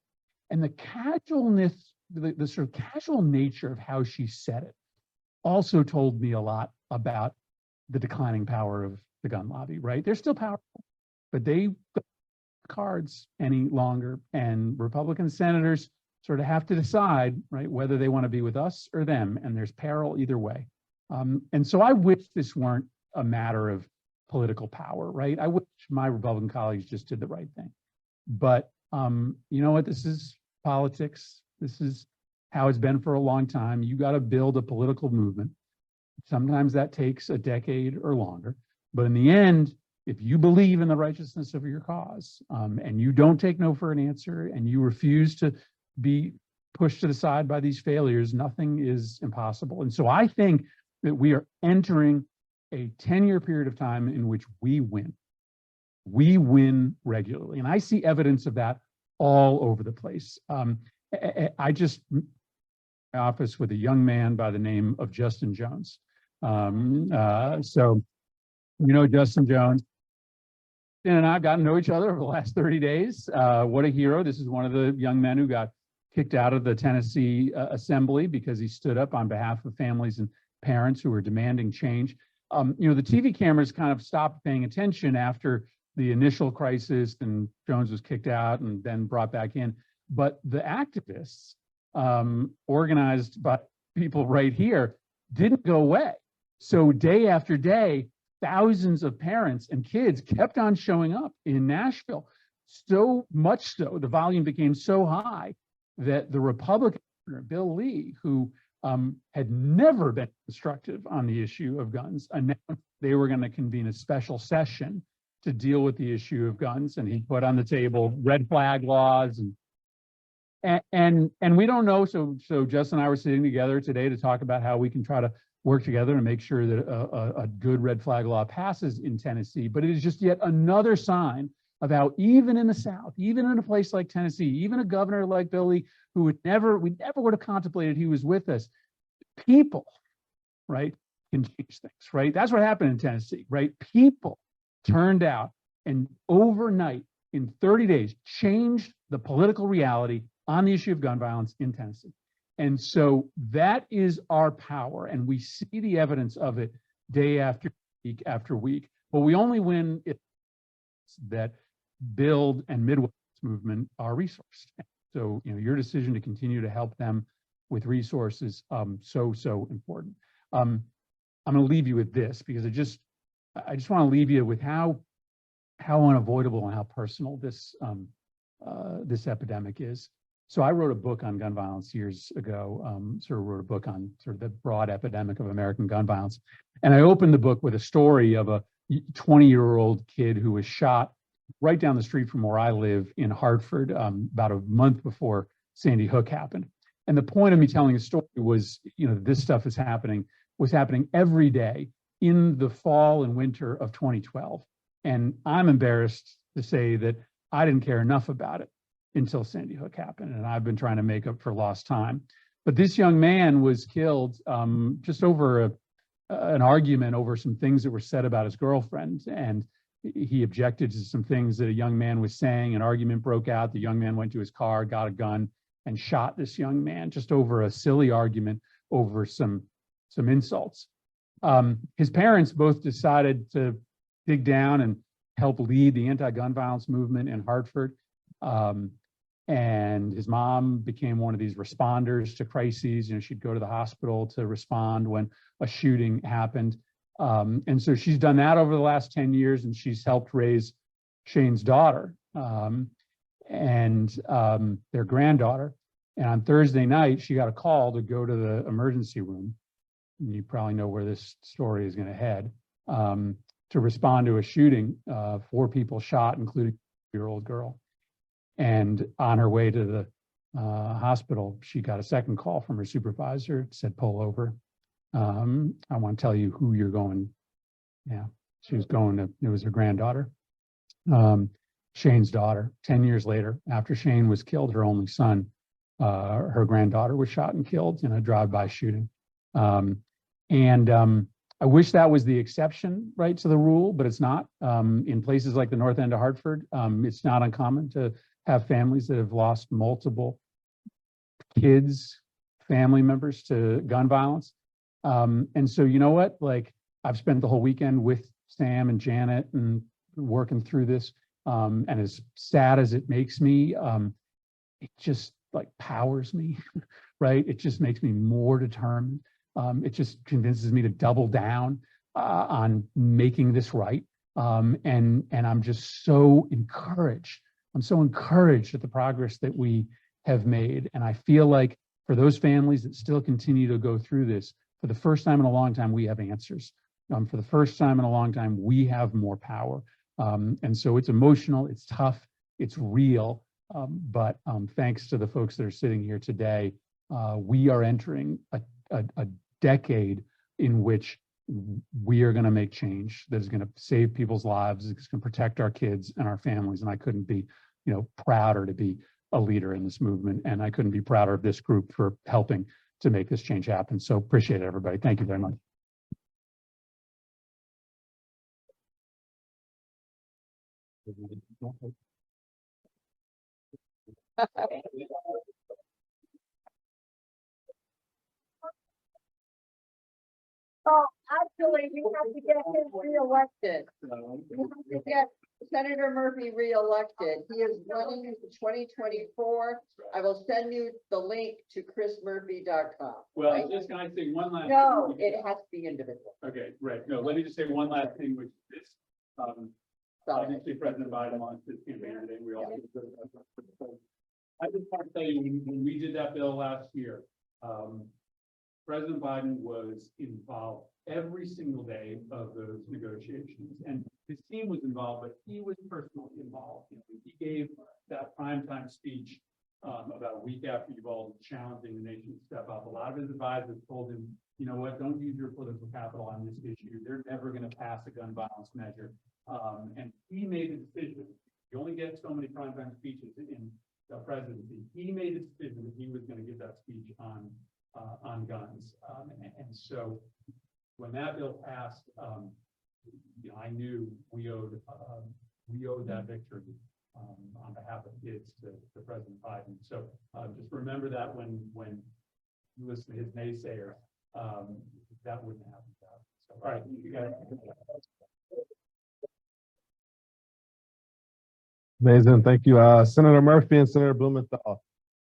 And the casualness, the sort of casual nature of how she said it also told me a lot about the declining power of the gun lobby, right? They're still powerful, but they don't have cards any longer. And Republican senators sort of have to decide, right, whether they want to be with us or them. And there's peril either way. And so I wish this weren't a matter of political power, right? I wish my Republican colleagues just did the right thing. But you know what? This is politics. This is how it's been for a long time. You got to build a political movement. Sometimes that takes a decade or longer. But in the end, if you believe in the righteousness of your cause, and you don't take no for an answer, and you refuse to be pushed to the side by these failures, nothing is impossible. And so I think that we are entering a 10-year period of time in which we win. We win regularly. And I see evidence of that all over the place. I just office with a young man by the name of Justin Jones. So, you know, Justin Jones and I've gotten to know each other over the last 30 days. What a hero. This is one of the young men who got kicked out of the Tennessee Assembly because he stood up on behalf of families and parents who were demanding change. You know, the TV cameras kind of stopped paying attention after the initial crisis, and Jones was kicked out and then brought back in. But the activists, organized by people right here, didn't go away. So day after day, thousands of parents and kids kept on showing up in Nashville. So much so, the volume became so high that the Republican governor, Bill Lee, who had never been constructive on the issue of guns, announced they were going to convene a special session to deal with the issue of guns. And he put on the table red flag laws and we don't know. So Justin and I were sitting together today to talk about how we can try to work together and make sure that a good red flag law passes in Tennessee. But it is just yet another sign of how even in the South, even in a place like Tennessee, even a governor like Bill Lee, who we never would have contemplated he was with us, people, right, can change things, right? That's what happened in Tennessee, right? People turned out and overnight, in 30 days, changed the political reality on the issue of gun violence in Tennessee. And so that is our power, and we see the evidence of it day after week after week. But we only win if that build and Midwest movement are resourced. So, you know, your decision to continue to help them with resources, so important. I'm going to leave you with this because I just want to leave you with how unavoidable and how personal this this epidemic is. So I wrote a book on gun violence years ago, sort of wrote a book on sort of the broad epidemic of American gun violence. And I opened the book with a story of a 20-year-old kid who was shot right down the street from where I live in Hartford about a month before Sandy Hook happened. And the point of me telling the story was, you know, this stuff was happening every day in the fall and winter of 2012. And I'm embarrassed to say that I didn't care enough about it until Sandy Hook happened. And I've been trying to make up for lost time. But this young man was killed just over an argument over some things that were said about his girlfriend. And he objected to some things that a young man was saying. An argument broke out. The young man went to his car, got a gun, and shot this young man just over a silly argument over some insults. His parents both decided to dig down and help lead the anti-gun violence movement in Hartford. And his mom became one of these responders to crises. You know, she'd go to the hospital to respond when a shooting happened. And so she's done that over the last 10 years, and she's helped raise Shane's daughter and their granddaughter. And on Thursday night, she got a call to go to the emergency room. And you probably know where this story is going to head, to respond to a shooting. 4 people shot, including a 2-year-old girl. And on her way to the hospital, she got a second call from her supervisor. It said, pull over. I want to tell you who you're going. Yeah, she was going to, it was her granddaughter, Shane's daughter. 10 years later, after Shane was killed, her only son, her granddaughter was shot and killed in a drive-by shooting. I wish that was the exception, right, to the rule, but it's not. In places like the north end of Hartford, it's not uncommon to have families that have lost multiple kids, family members to gun violence. And so, you know what, like, I've spent the whole weekend with Sam and Janet and working through this. And as sad as it makes me, it just like powers me, right? It just makes me more determined. It just convinces me to double down on making this right. And I'm just so encouraged. I'm so encouraged at the progress that we have made. And I feel like for those families that still continue to go through this, for the first time in a long time, we have answers. For the first time in a long time, we have more power. And so it's emotional, it's tough, it's real. But thanks to the folks that are sitting here today, we are entering a decade in which we are going to make change that is going to save people's lives. It's going to protect our kids and our families. And I couldn't be, prouder to be a leader in this movement. And I couldn't be prouder of this group for helping to make this change happen. So appreciate it, everybody. Thank you very much. Oh, actually, we have to get him reelected. We have to get Senator Murphy reelected. He is running in 2024. I will send you the link to krismurphy.com. Well, just can I say one last No, thing? it has to be individual. Okay, right. No, let me just say one last thing, which is this. Sorry. Obviously, President Biden launched his campaign today. We all. I just want to tell you, when we did that bill last year, President Biden was involved every single day of those negotiations, and his team was involved, but he was personally involved. He gave that primetime speech about a week after you all challenging the nation to step up. A lot of his advisors told him, you know what, don't use your political capital on this issue. They're never going to pass a gun violence measure. And he made a decision. You only get so many primetime speeches in the presidency. He made a decision that he was going to give that speech on guns. And so when that bill passed, I knew we owed that victory on behalf of kids to President Biden. So just remember that when you listen to his naysayers, that wouldn't happen. So, all right, you guys. Amazing. Thank you, Senator Murphy and Senator Blumenthal.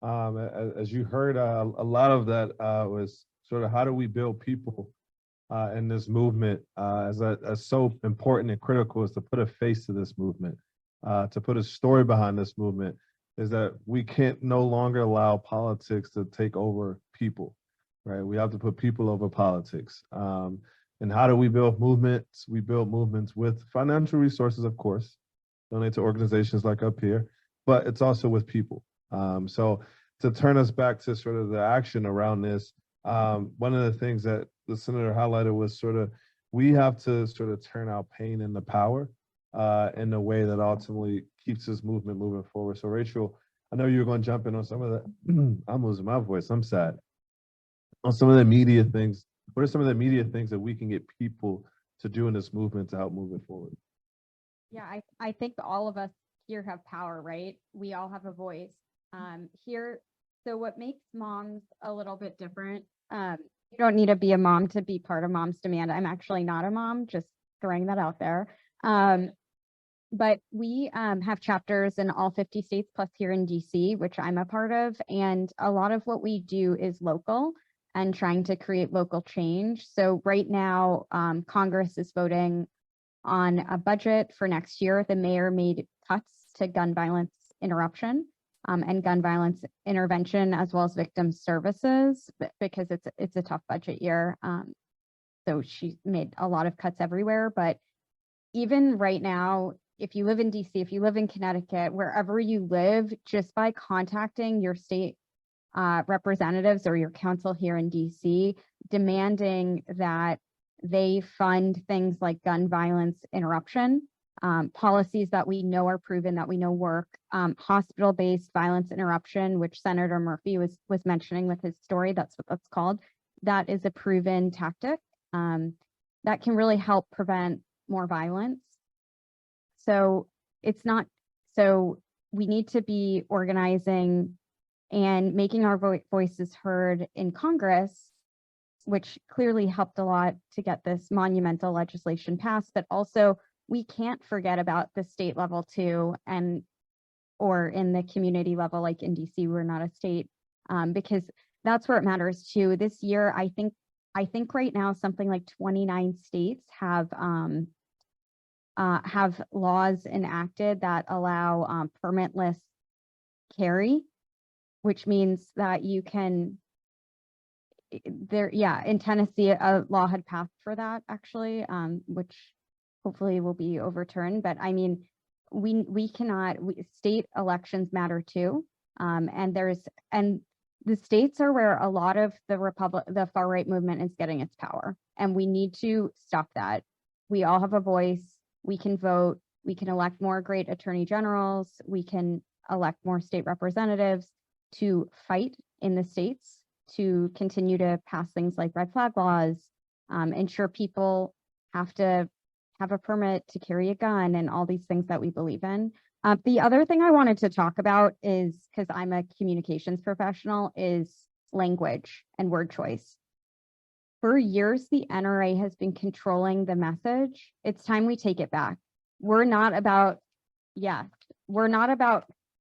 As you heard, a lot of that was sort of how do we build people in this movement, as so important and critical is to put a face to this movement, to put a story behind this movement, is that we can't no longer allow politics to take over people, right? We have to put people over politics. And how do we build movements? We build movements with financial resources, of course, donate to organizations like up here, but it's also with people. So to turn us back to sort of the action around this, one of the things that the senator highlighted was sort of, we have to sort of turn our pain into power in a way that ultimately keeps this movement moving forward. So Rachel, I know you're going to jump in on some of the, I'm losing my voice, I'm sad. On some of the immediate things, what are some of the immediate things that we can get people to do in this movement to help move it forward? Yeah, I think all of us here have power, right? We all have a voice here. So what makes moms a little bit different, you don't need to be a mom to be part of Moms Demand. I'm actually not a mom, just throwing that out there. But we have chapters in all 50 states plus here in DC, which I'm a part of. And a lot of what we do is local and trying to create local change. So right now, Congress is voting on a budget for next year. The mayor made cuts to gun violence interruption and gun violence intervention, as well as victim services, because it's a tough budget year. So she made a lot of cuts everywhere. But even right now, if you live in DC, if you live in Connecticut, wherever you live, just by contacting your state representatives or your council here in DC, demanding that they fund things like gun violence interruption, policies that we know are proven, that we know work, hospital-based violence interruption, which Senator Murphy was mentioning with his story. That's what that's called. That is a proven tactic. that can really help prevent more violence. So it's not, so we need to be organizing and making our voices heard in Congress, which clearly helped a lot to get this monumental legislation passed, but also we can't forget about the state level too, and or in the community level, like in DC, we're not a state, because that's where it matters too. This year, I think right now something like 29 states have laws enacted that allow permitless carry, which means that you can in Tennessee, a law had passed for that actually, which hopefully will be overturned. But I mean, we cannot, state elections matter too. And the states are where a lot of the far right movement is getting its power. And we need to stop that. We all have a voice. We can vote. We can elect more great attorney generals. We can elect more state representatives to fight in the states, to continue to pass things like red flag laws, ensure people have to have a permit to carry a gun, and all these things that we believe in. The other thing I wanted to talk about is, because I'm a communications professional, is language and word choice. For years, the NRA has been controlling the message. It's time we take it back. We're not about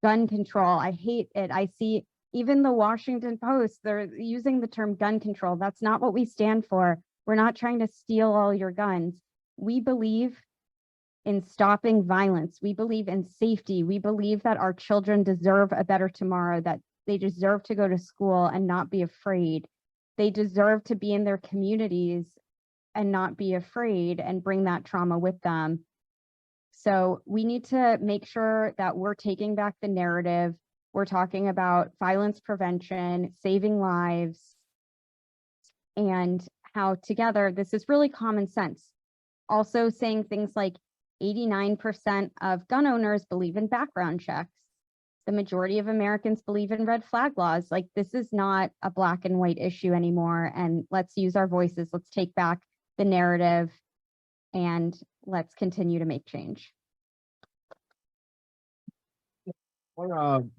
gun control. I hate it. I see even the Washington Post, they're using the term gun control. That's not what we stand for. We're not trying to steal all your guns. We believe in stopping violence. We believe in safety. We believe that our children deserve a better tomorrow, that they deserve to go to school and not be afraid. They deserve to be in their communities and not be afraid and bring that trauma with them. So we need to make sure that we're taking back the narrative. We're talking about violence prevention, saving lives, and how together, this is really common sense. Also saying things like 89% of gun owners believe in background checks. The majority of Americans believe in red flag laws. Like, this is not a black and white issue anymore. And let's use our voices. Let's take back the narrative and let's continue to make change. Well,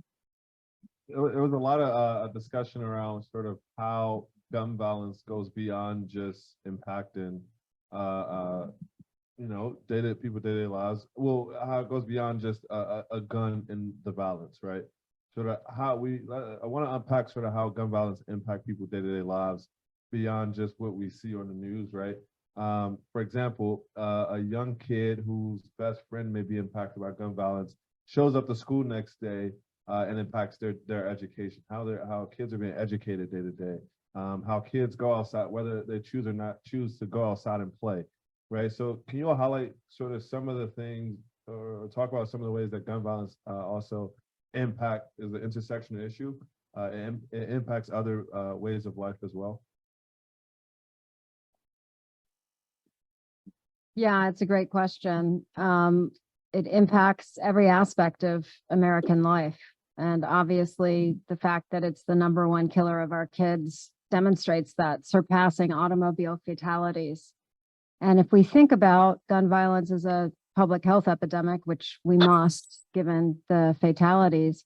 it was a lot of discussion around sort of how gun violence goes beyond just impacting people's daily lives. Well, how it goes beyond just a gun and the violence, right? Sort of how I want to unpack sort of how gun violence impact people's day-to-day lives beyond just what we see on the news, right? For example, a young kid whose best friend may be impacted by gun violence shows up to school next day and impacts their education, how kids are being educated day to day, how kids go outside, whether they choose or not choose to go outside and play, right? So can you all highlight sort of some of the things or talk about some of the ways that gun violence also is an intersectional issue and it impacts other ways of life as well? Yeah, it's a great question. It impacts every aspect of American life. And obviously, the fact that it's the #1 killer of our kids demonstrates that, surpassing automobile fatalities. And if we think about gun violence as a public health epidemic, which we must, given the fatalities,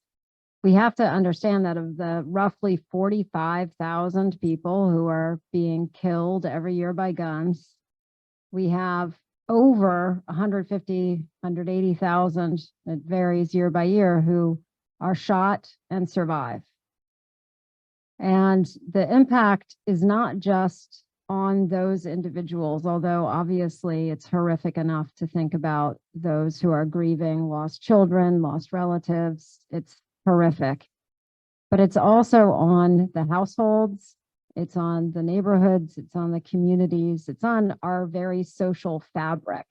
we have to understand that of the roughly 45,000 people who are being killed every year by guns, we have over 150, 180,000, it varies year by year, who are shot and survive. And the impact is not just on those individuals, although obviously it's horrific enough to think about those who are grieving lost children, lost relatives. It's horrific. But it's also on the households, it's on the neighborhoods, it's on the communities, it's on our very social fabric.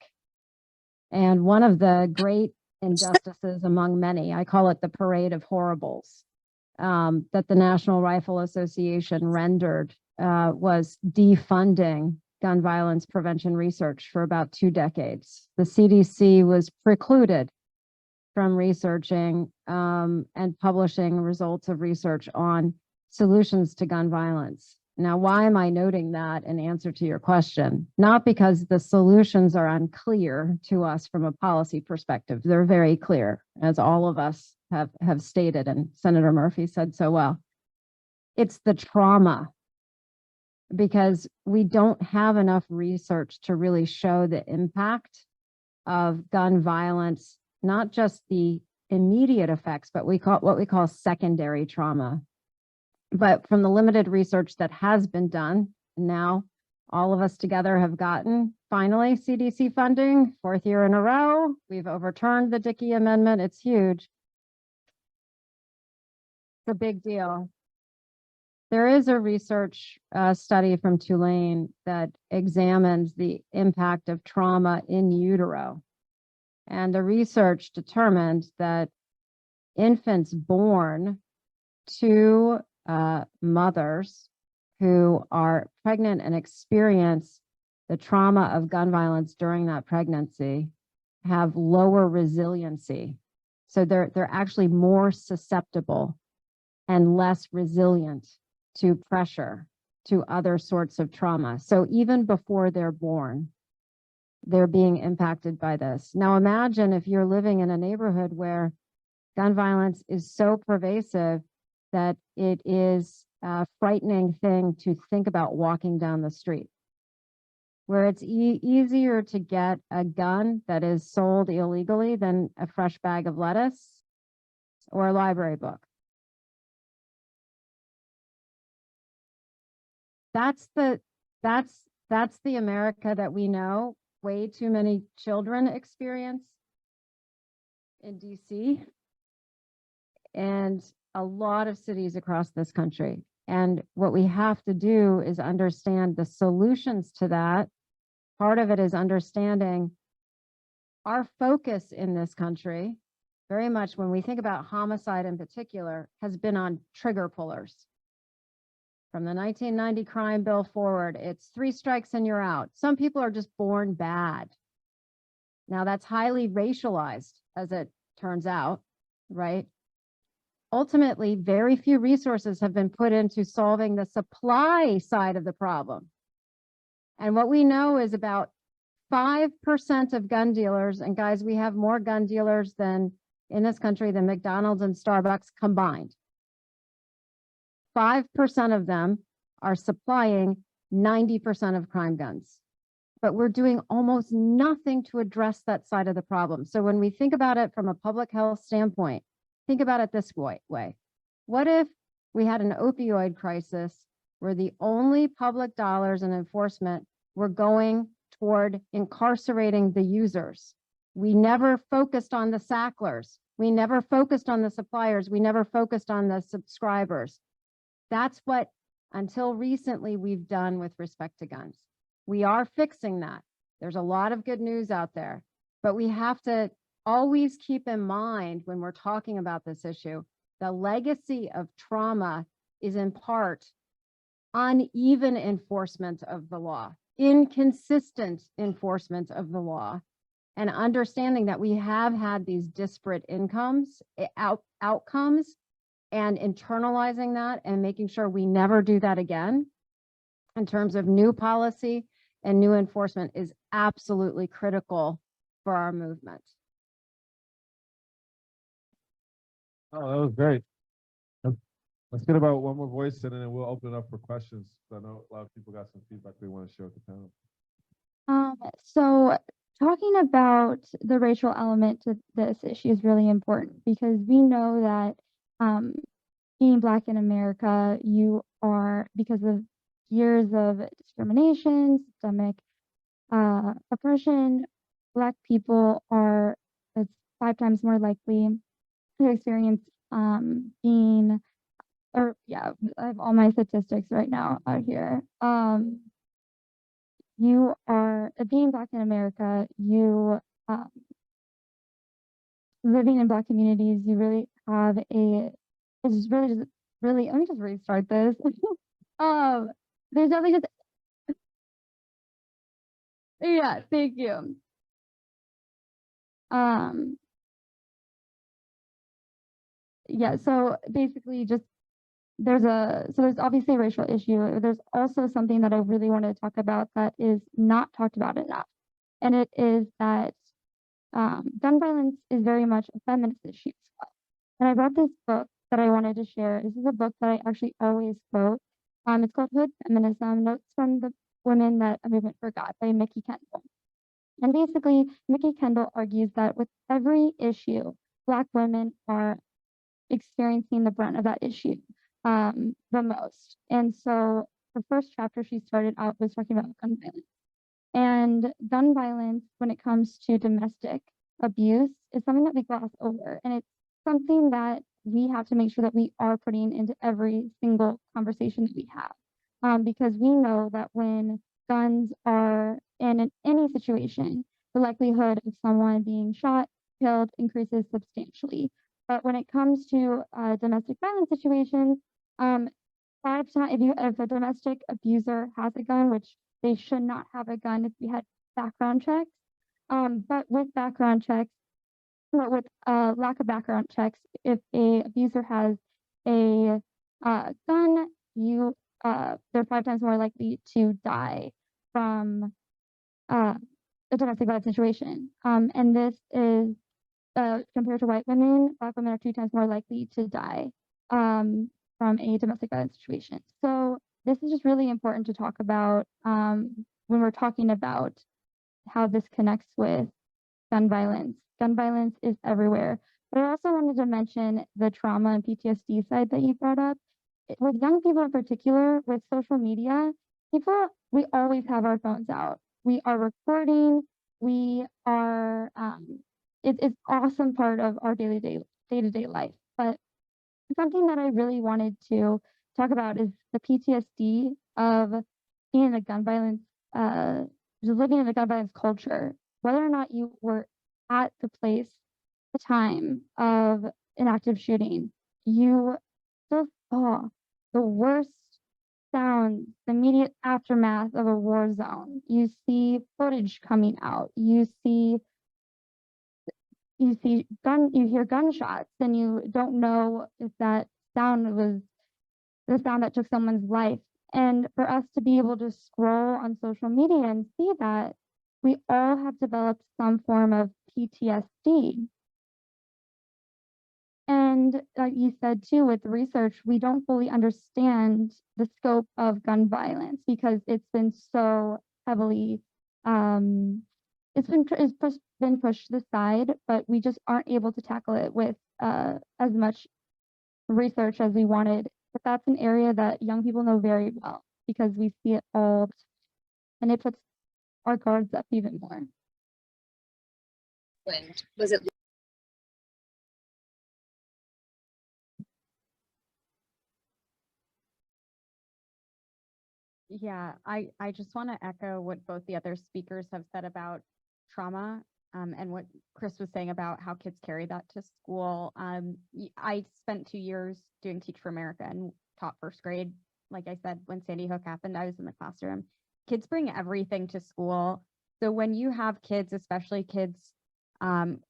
And one of the great injustices among many, I call it the parade of horribles, that the National Rifle Association rendered was defunding gun violence prevention research for about 2 decades. The CDC was precluded from researching and publishing results of research on solutions to gun violence. Now, why am I noting that in answer to your question? Not because the solutions are unclear to us from a policy perspective. They're very clear, as all of us have stated, and Senator Murphy said so well. It's the trauma, because we don't have enough research to really show the impact of gun violence, not just the immediate effects, but what we call secondary trauma. But from the limited research that has been done, now all of us together have gotten finally CDC funding, 4th year in a row. We've overturned the Dickey Amendment. It's huge. It's a big deal. There is a research study from Tulane that examines the impact of trauma in utero. And the research determined that infants born to mothers who are pregnant and experience the trauma of gun violence during that pregnancy have lower resiliency. So they're actually more susceptible and less resilient to pressure, to other sorts of trauma. So even before they're born, they're being impacted by this. Now imagine if you're living in a neighborhood where gun violence is so pervasive that it is a frightening thing to think about walking down the street, where it's easier to get a gun that is sold illegally than a fresh bag of lettuce or a library book. That's the America that we know way too many children experience in DC and a lot of cities across this country. And what we have to do is understand the solutions to that. Part of it is understanding our focus in this country, very much when we think about homicide in particular, has been on trigger pullers. From the 1990 crime bill forward, it's 3 strikes and you're out. Some people are just born bad. Now that's highly racialized, as it turns out, right? Ultimately, very few resources have been put into solving the supply side of the problem. And what we know is about 5% of gun dealers, and guys, we have more gun dealers than in this country than McDonald's and Starbucks combined. 5% of them are supplying 90% of crime guns. But we're doing almost nothing to address that side of the problem. So when we think about it from a public health standpoint, think about it this way. What if we had an opioid crisis where the only public dollars and enforcement were going toward incarcerating the users? We never focused on the sacklers. We never focused on the suppliers. We never focused on the subscribers. That's what, until recently, we've done with respect to guns. We are fixing that. There's a lot of good news out there, but we have to always keep in mind when we're talking about this issue, the legacy of trauma is in part uneven enforcement of the law, inconsistent enforcement of the law, and understanding that we have had these disparate outcomes, and internalizing that and making sure we never do that again in terms of new policy and new enforcement is absolutely critical for our movement. Oh, that was great. Let's get about one more voice and then we'll open it up for questions. I know a lot of people got some feedback they want to share with the panel. So talking about the racial element to this issue is really important because we know that being Black in America, you are, because of years of discrimination, systemic oppression, Black people are 5 times more likely to experience I have all my statistics right now out here. You are being Black in America, you living in Black communities, you really have it's really, let me just restart this. There's definitely just, yeah, thank you. Yeah, so basically just there's obviously a racial issue. There's also something that I really want to talk about that is not talked about enough. And it is that gun violence is very much a feminist issue as well. And I read this book that I wanted to share. This is a book that I actually always quote. It's called Hood Feminism, Notes from the Women That a Movement Forgot by Mickey Kendall. And basically, Mickey Kendall argues that with every issue, Black women are experiencing the brunt of that issue the most. And so the first chapter she started out was talking about gun violence. And gun violence, when it comes to domestic abuse, is something that we gloss over. And it's something that we have to make sure that we are putting into every single conversation that we have. Because we know that when guns are in any situation, the likelihood of someone being shot, killed increases substantially. But when it comes to domestic violence situations, 5 times if a domestic abuser has a gun, which they should not have a gun if we had background checks, but with background checks, but with lack of background checks, if a abuser has a gun, they're 5 times more likely to die from a domestic violence situation. And this is compared to white women, Black women are 2 times more likely to die from a domestic violence situation. So this is just really important to talk about when we're talking about how this connects with gun violence. Gun violence is everywhere. But I also wanted to mention the trauma and PTSD side that you brought up. With young people in particular, with social media, we always have our phones out. We are recording. We are, it's awesome part of our day-to-day life. But something that I really wanted to talk about is the PTSD of being in a gun violence, just living in a gun violence culture. Whether or not you were at the place, the time of an active shooting, you still saw the worst sounds, the immediate aftermath of a war zone. You see footage coming out. You hear gunshots, and you don't know if that sound was the sound that took someone's life. And for us to be able to scroll on social media and see that, we all have developed some form of PTSD. And like you said too, with research, we don't fully understand the scope of gun violence because it's been so heavily, it's been pushed to the side, but we just aren't able to tackle it with as much research as we wanted. But that's an area that young people know very well because we see it all the time. And it puts our guards up even more. Was it Yeah, I just want to echo what both the other speakers have said about trauma and what Kris was saying about how kids carry that to school. I spent 2 years doing Teach for America and taught first grade. Like I said, when Sandy Hook happened, I was in the classroom. Kids bring everything to school. So when you have kids, especially kids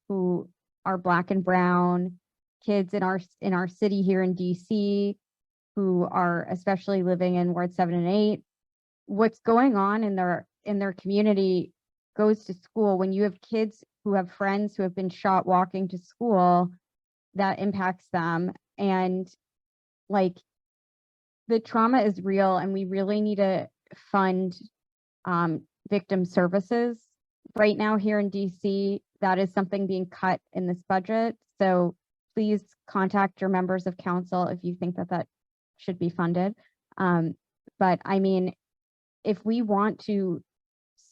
who are Black and brown, kids in our city here in DC, who are especially living in Ward 7 and 8, what's going on in their community goes to school. When you have kids who have friends who have been shot walking to school, that impacts them. And like the trauma is real, and we really need to fund victim services. Right now here in DC, that is something being cut in this budget. So please contact your members of council if you think that should be funded. But I mean, if we want to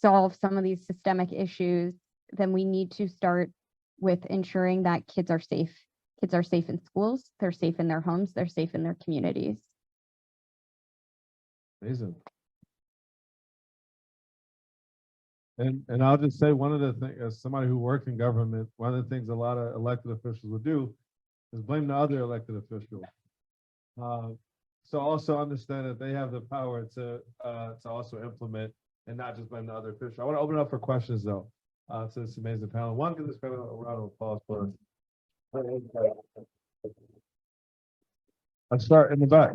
solve some of these systemic issues, then we need to start with ensuring that kids are safe. Kids are safe in schools, they're safe in their homes, they're safe in their communities. Amazing. And I'll just say one of the things, as somebody who worked in government, one of the things a lot of elected officials will do is blame the other elected official. So also understand that they have the power to also implement and not just blame the other official. I want to open it up for questions though to this amazing panel. One, give this panel a round of applause for. Let's start in the back.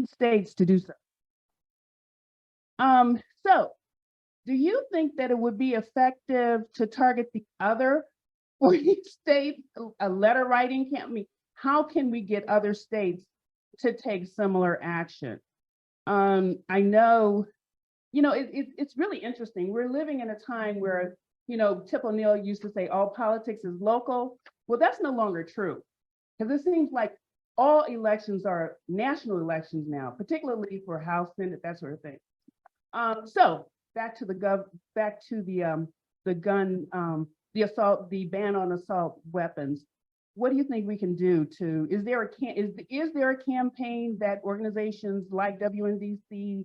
States to do so. So do you think that it would be effective to target the other 40 states, a letter writing campaign? How can we get other states to take similar action? I know, it's really interesting. We're living in a time where, Tip O'Neill used to say all politics is local. Well, that's no longer true, because it seems like all elections are national elections now, particularly for House, Senate, that sort of thing. So back to the gun, the assault, the ban on assault weapons. What do you think we can do to? Is there a campaign that organizations like WNDC,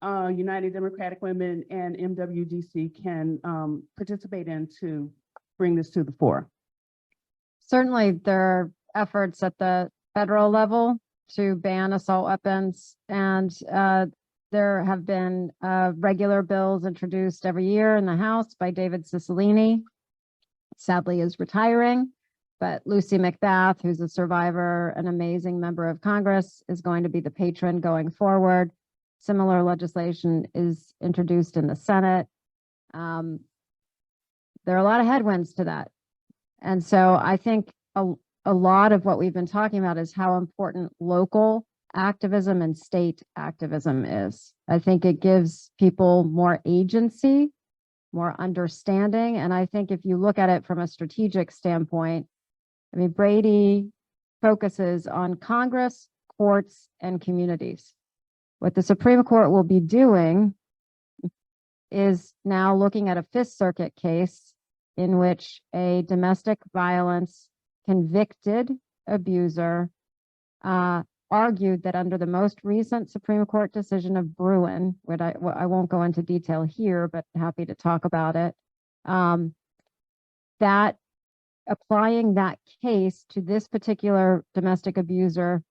United Democratic Women, and MWDC can participate in to bring this to the fore? Certainly, there are efforts at the federal level to ban assault weapons, and there have been regular bills introduced every year in the House by David Cicilline. Sadly, is retiring, but Lucy McBath, who's a survivor, an amazing member of Congress, is going to be the patron going forward. Similar legislation is introduced in the Senate. There are a lot of headwinds to that. And so I think a lot of what we've been talking about is how important local activism and state activism is. I think it gives people more agency, more understanding. And I think if you look at it from a strategic standpoint, I mean, Brady focuses on Congress, courts, and communities. What the Supreme Court will be doing is now looking at a Fifth Circuit case in which a domestic violence convicted abuser argued that under the most recent Supreme Court decision of Bruin, which I won't go into detail here, but happy to talk about it, that applying that case to this particular domestic abuser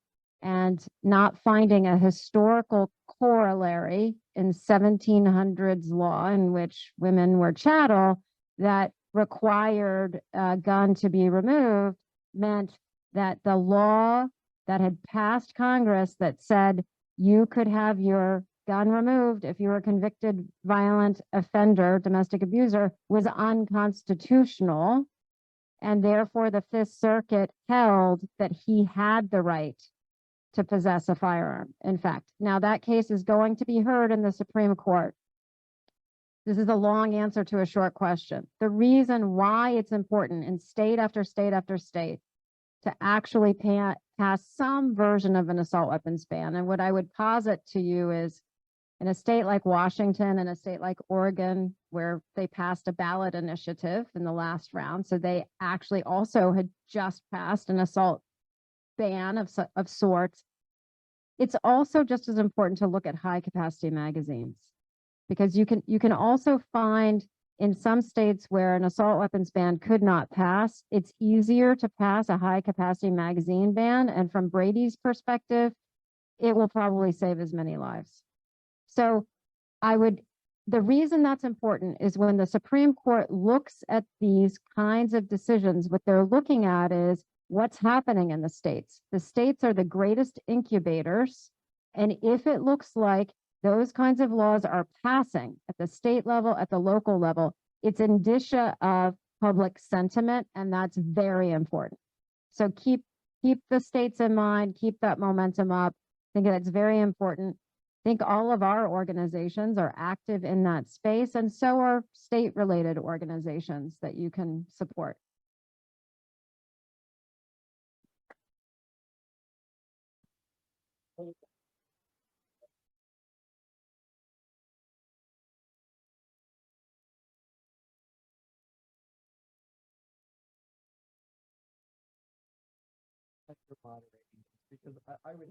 and not finding a historical corollary in 1700s law in which women were chattel that required a gun to be removed meant that the law that had passed Congress that said you could have your gun removed if you were a convicted violent offender, domestic abuser, was unconstitutional. And therefore the Fifth Circuit held that he had the right to possess a firearm. In fact, now that case is going to be heard in the Supreme Court. This is a long answer to a short question. The reason why it's important in state after state after state to actually pass some version of an assault weapons ban, and what I would posit to you is in a state like Washington and a state like Oregon, where they passed a ballot initiative in the last round, so they actually also had just passed an assault ban of sorts. It's also just as important to look at high capacity magazines, because you can also find in some states where an assault weapons ban could not pass, it's easier to pass a high capacity magazine ban. And from Brady's perspective, it will probably save as many lives. So the reason that's important is when the Supreme Court looks at these kinds of decisions, what they're looking at is what's happening in the states. The states are the greatest incubators. And if it looks like those kinds of laws are passing at the state level, at the local level, it's indicia of public sentiment, and that's very important. So keep the states in mind, keep that momentum up. I think that's very important. I think all of our organizations are active in that space, and so are state-related organizations that you can support. Because I would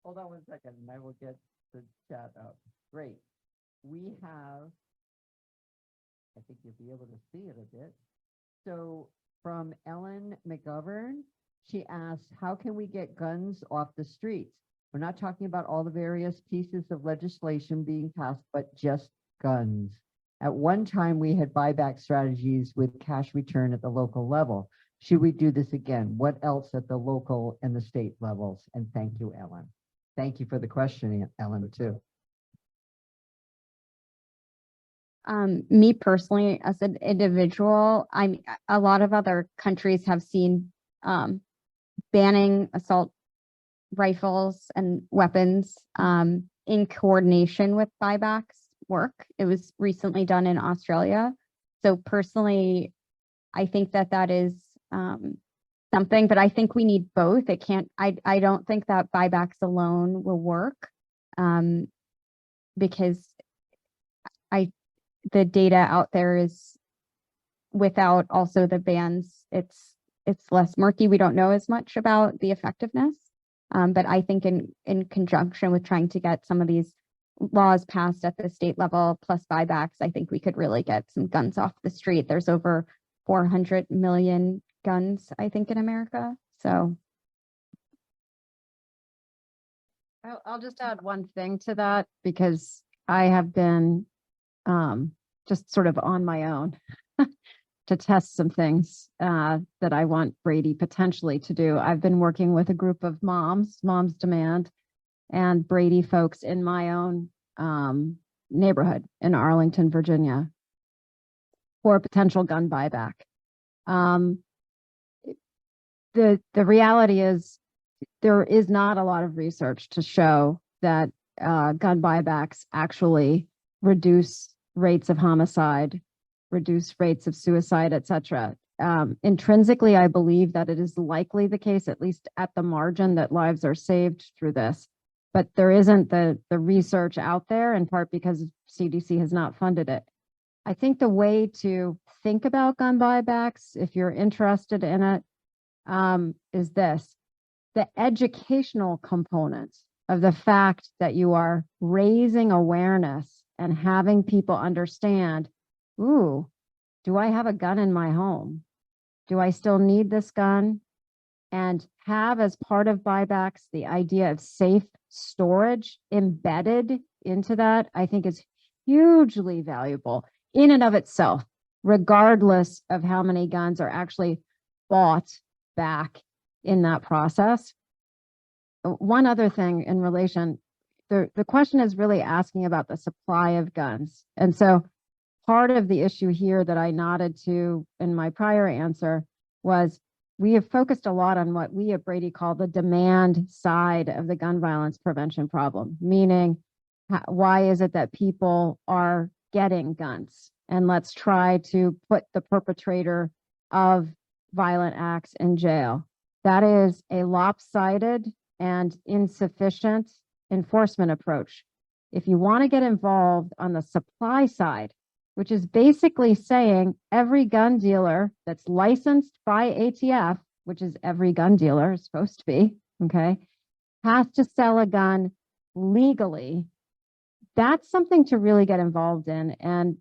hold on 1 second and I will get the chat up. Great. We have, I think you'll be able to see it a bit. So from Ellen McGovern, she asks, how can we get guns off the streets? We're not talking about all the various pieces of legislation being passed, but just guns. At one time, we had buyback strategies with cash return at the local level. Should we do this again? What else at the local and the state levels? And thank you, Ellen. Thank you for the question, Ellen, too. Me personally, as an individual, a lot of other countries have seen banning assault rifles and weapons in coordination with buybacks work. It was recently done in Australia. So personally, I think that is something, but I think we need both. It can't, I don't think that buybacks alone will work because the data out there is without also the bans, it's less murky. We don't know as much about the effectiveness. But I think in conjunction with trying to get some of these laws passed at the state level plus buybacks, I think we could really get some guns off the street. There's over 400 million guns, I think, in America. So I'll just add one thing to that because I have been just sort of on my own to test some things that I want Brady potentially to do. I've been working with a group of Moms Demand, and Brady folks in my own neighborhood in Arlington, Virginia, for a potential gun buyback. The reality is there is not a lot of research to show that gun buybacks actually reduce rates of homicide, reduce rates of suicide, etc. Intrinsically, I believe that it is likely the case, at least at the margin, that lives are saved through this. But there isn't the research out there, in part because CDC has not funded it. I think the way to think about gun buybacks, if you're interested in it, is this: the educational component of the fact that you are raising awareness and having people understand, ooh, do I have a gun in my home? Do I still need this gun? And have as part of buybacks the idea of safe storage embedded into that, I think is hugely valuable in and of itself, regardless of how many guns are actually bought back in that process. One other thing in relation, the question is really asking about the supply of guns. And so part of the issue here that I nodded to in my prior answer was we have focused a lot on what we at Brady call the demand side of the gun violence prevention problem, meaning why is it that people are getting guns? And let's try to put the perpetrator of violent acts in jail. That is a lopsided and insufficient enforcement approach. If you want to get involved on the supply side, which is basically saying every gun dealer that's licensed by ATF, which is every gun dealer is supposed to be, okay, has to sell a gun legally. That's something to really get involved in. And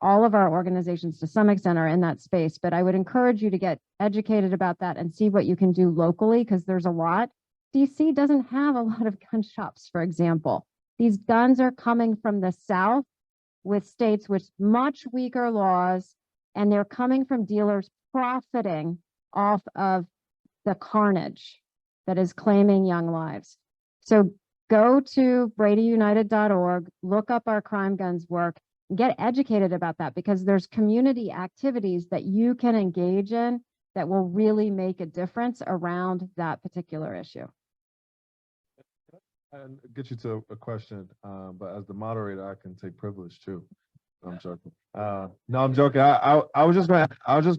all of our organizations to some extent are in that space, but I would encourage you to get educated about that and see what you can do locally, because there's a lot. DC doesn't have a lot of gun shops, for example. These guns are coming from the South with states with much weaker laws, and they're coming from dealers profiting off of the carnage that is claiming young lives. So go to bradyunited.org, look up our crime guns work, and get educated about that, because there's community activities that you can engage in that will really make a difference around that particular issue. And get you to a question, but as the moderator, I can take privilege too. I'm joking. No, I'm joking. I was just gonna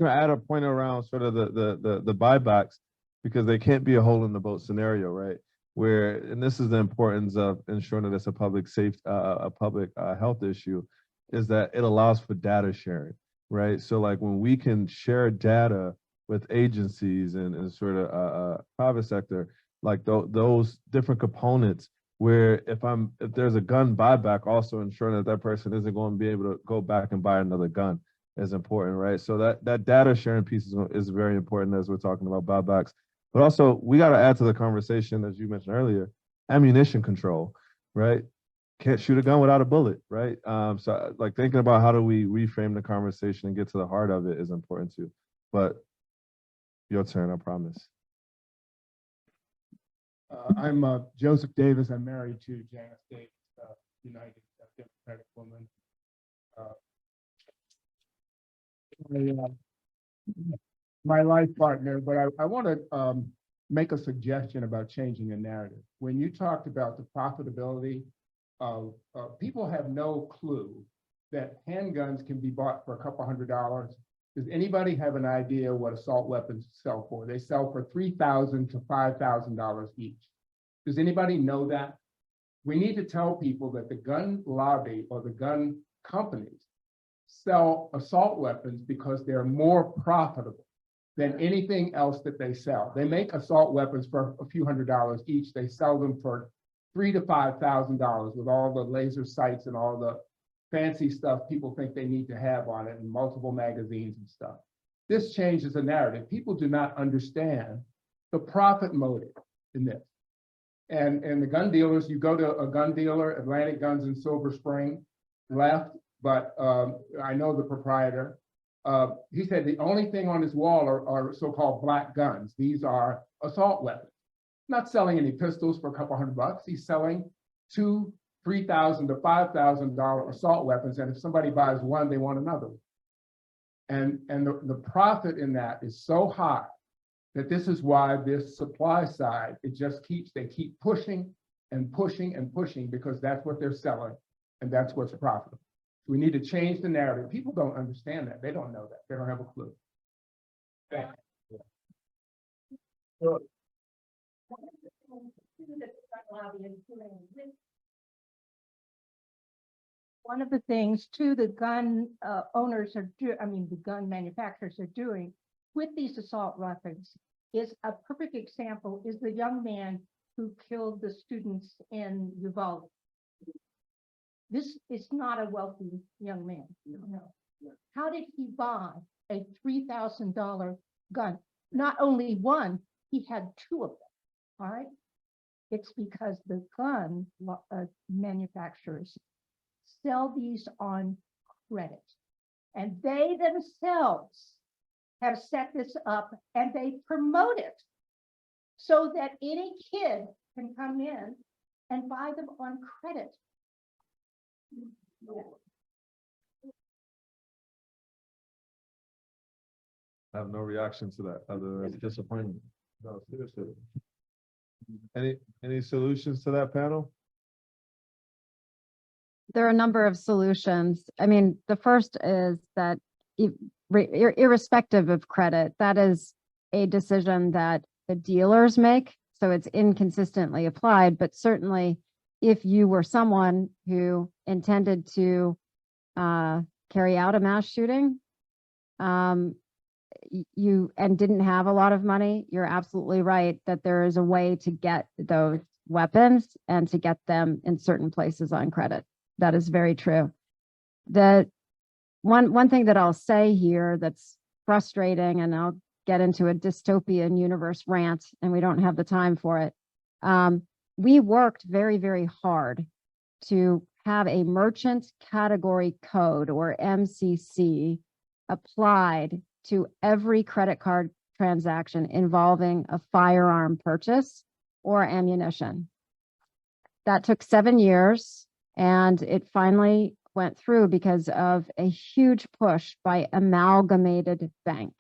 add a point around sort of the buybacks, because they can't be a hole in the boat scenario, right? Where, and this is the importance of ensuring that it's a public health issue, is that it allows for data sharing, right? So like when we can share data with agencies and sort of private sector, like those different components, where if there's a gun buyback, also ensuring that person isn't going to be able to go back and buy another gun. is important, right? So that data sharing piece is very important as we're talking about buybacks. But also, we got to add to the conversation, as you mentioned earlier, ammunition control, right? Can't shoot a gun without a bullet, right? So like thinking about how do we reframe the conversation and get to the heart of it is important too. But your turn, I promise. I'm Joseph Davis. I'm married to Janice Davis, United Democratic Woman. My life partner, but I want to make a suggestion about changing the narrative. When you talked about the profitability of people have no clue that handguns can be bought for a couple $100s. Does anybody have an idea what assault weapons sell for? They sell for $3,000 to $5,000 each. Does anybody know that? We need to tell people that the gun lobby or the gun companies sell assault weapons because they're more profitable than anything else that they sell. They make assault weapons for a few $100s each. They sell them for $3,000 to $5,000 with all the laser sights and all the fancy stuff people think they need to have on it and multiple magazines and stuff. This changes the narrative. People do not understand the profit motive in this. And the gun dealers, you go to a gun dealer, Atlantic Guns in Silver Spring, left, but I know the proprietor. He said the only thing on his wall are so-called black guns. These are assault weapons. Not selling any pistols for a couple $100. He's selling $2,000, $3,000 to $5,000 assault weapons. And if somebody buys one, they want another one. And the profit in that is so high that this is why this supply side, they keep pushing and pushing and pushing because that's what they're selling and that's what's profitable. We need to change the narrative. People don't understand that. They don't know that. They don't have a clue. Thank you. One of the things too, the gun owners the gun manufacturers are doing with these assault weapons is a perfect example is the young man who killed the students in Uvalde. This is not a wealthy young man. No. How did he buy a $3,000 gun? Not only one, he had two of them. All right. It's because the gun manufacturers sell these on credit. And they themselves have set this up and they promote it so that any kid can come in and buy them on credit. I have no reaction to that other than disappointment. No, seriously. Any solutions to that, panel? There are a number of solutions. I mean, the first is that irrespective of credit, that is a decision that the dealers make. So it's inconsistently applied, but certainly if you were someone who intended to carry out a mass shooting, you didn't have a lot of money, you're absolutely right that there is a way to get those weapons and to get them in certain places on credit. That is very true. The one thing that I'll say here that's frustrating, and I'll get into a dystopian universe rant, and we don't have the time for it. We worked very, very hard to have a merchant category code, or MCC, applied to every credit card transaction involving a firearm purchase or ammunition. That took 7 years, and it finally went through because of a huge push by Amalgamated Bank.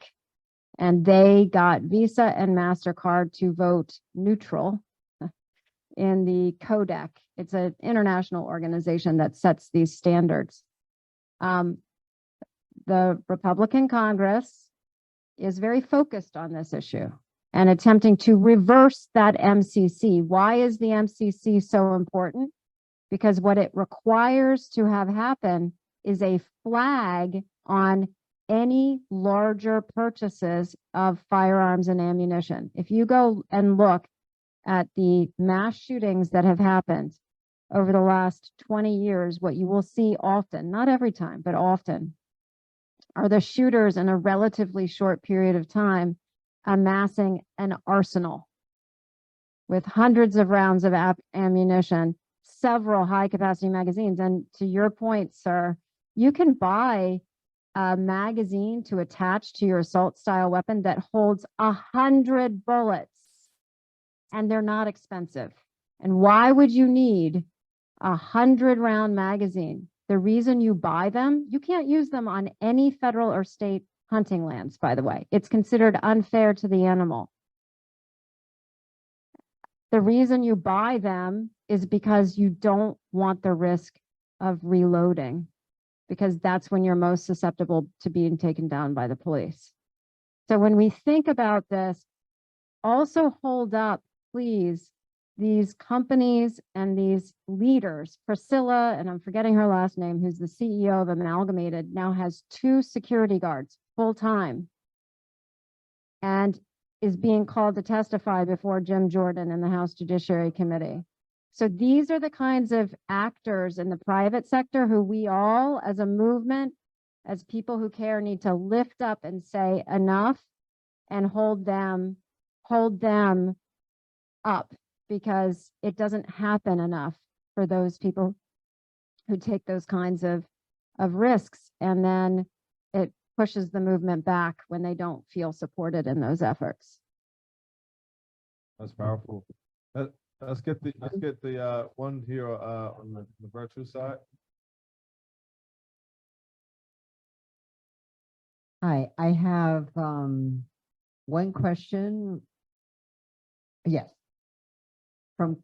And they got Visa and MasterCard to vote neutral in the Codec. It's an international organization that sets these standards. The Republican Congress is very focused on this issue and attempting to reverse that MCC. Why is the MCC so important? Because what it requires to have happen is a flag on any larger purchases of firearms and ammunition. If you go and look at the mass shootings that have happened over the last 20 years, what you will see often, not every time, but often, are the shooters in a relatively short period of time amassing an arsenal with hundreds of rounds of ammunition, several high capacity magazines. And to your point, sir, you can buy a magazine to attach to your assault style weapon that holds 100 bullets, and they're not expensive. And why would you need a 100-round magazine? The reason you buy them, you can't use them on any federal or state hunting lands, by the way. It's considered unfair to the animal. The reason you buy them is because you don't want the risk of reloading, because that's when you're most susceptible to being taken down by the police. So when we think about this, also hold up, please, these companies and these leaders. Priscilla, and I'm forgetting her last name, who's the CEO of Amalgamated, now has 2 security guards full-time and is being called to testify before Jim Jordan in the House Judiciary Committee. So these are the kinds of actors in the private sector who we all, as a movement, as people who care, need to lift up and say enough and hold them up, because it doesn't happen enough for those people who take those kinds of risks, and then it pushes the movement back when they don't feel supported in those efforts. That's powerful. Let's get the one here on the virtual side. Hi, I have one question. Yes. From,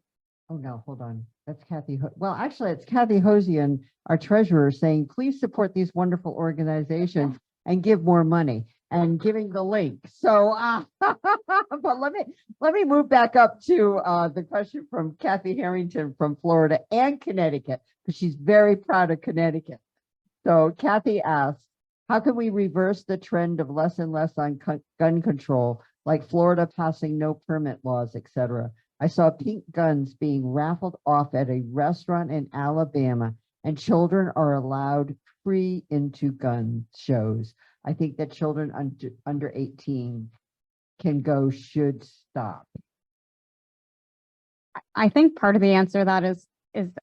oh no, hold on. That's Kathy. Well, actually, it's Kathy Hosian, our treasurer, saying, please support these wonderful organizations and give more money, and giving the link. So, but let me move back up to the question from Kathy Harrington from Florida and Connecticut, because she's very proud of Connecticut. So Kathy asks, how can we reverse the trend of less and less on gun control, like Florida passing no permit laws, etc.? I saw pink guns being raffled off at a restaurant in Alabama, and children are allowed free into gun shows. I think that children under 18 can go, should stop. I think part of the answer to that is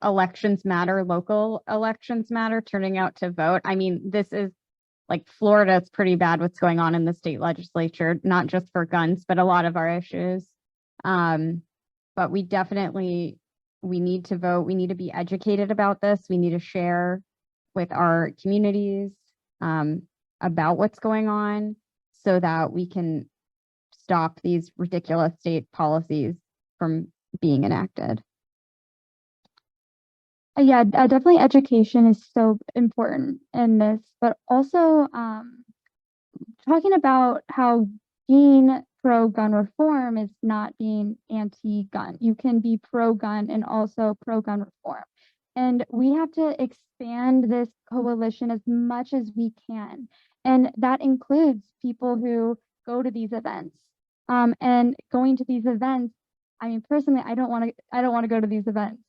elections matter, local elections matter, turning out to vote. I mean, this is like Florida, it's pretty bad what's going on in the state legislature, not just for guns, but a lot of our issues. But we need to vote. We need to be educated about this. We need to share with our communities about what's going on so that we can stop these ridiculous state policies from being enacted. Yeah, definitely education is so important in this, but also talking about how being pro-gun reform is not being anti-gun. You can be pro-gun and also pro-gun reform. And we have to expand this coalition as much as we can. And that includes people who go to these events. And going to these events, I mean, personally, I don't want to go to these events,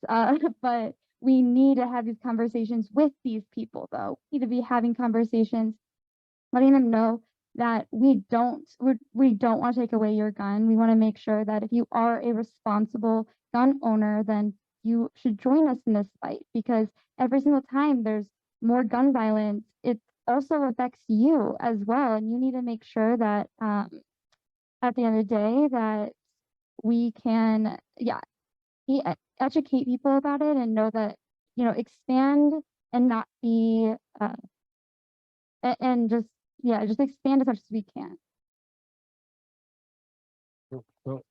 but we need to have these conversations with these people, though. We need to be having conversations, letting them know that we don't want to take away your gun. We want to make sure that if you are a responsible gun owner, then you should join us in this fight, because every single time there's more gun violence, it also affects you as well. And you need to make sure that at the end of the day that we can, educate people about it and know that, expand and not be, and just expand as much as we can. So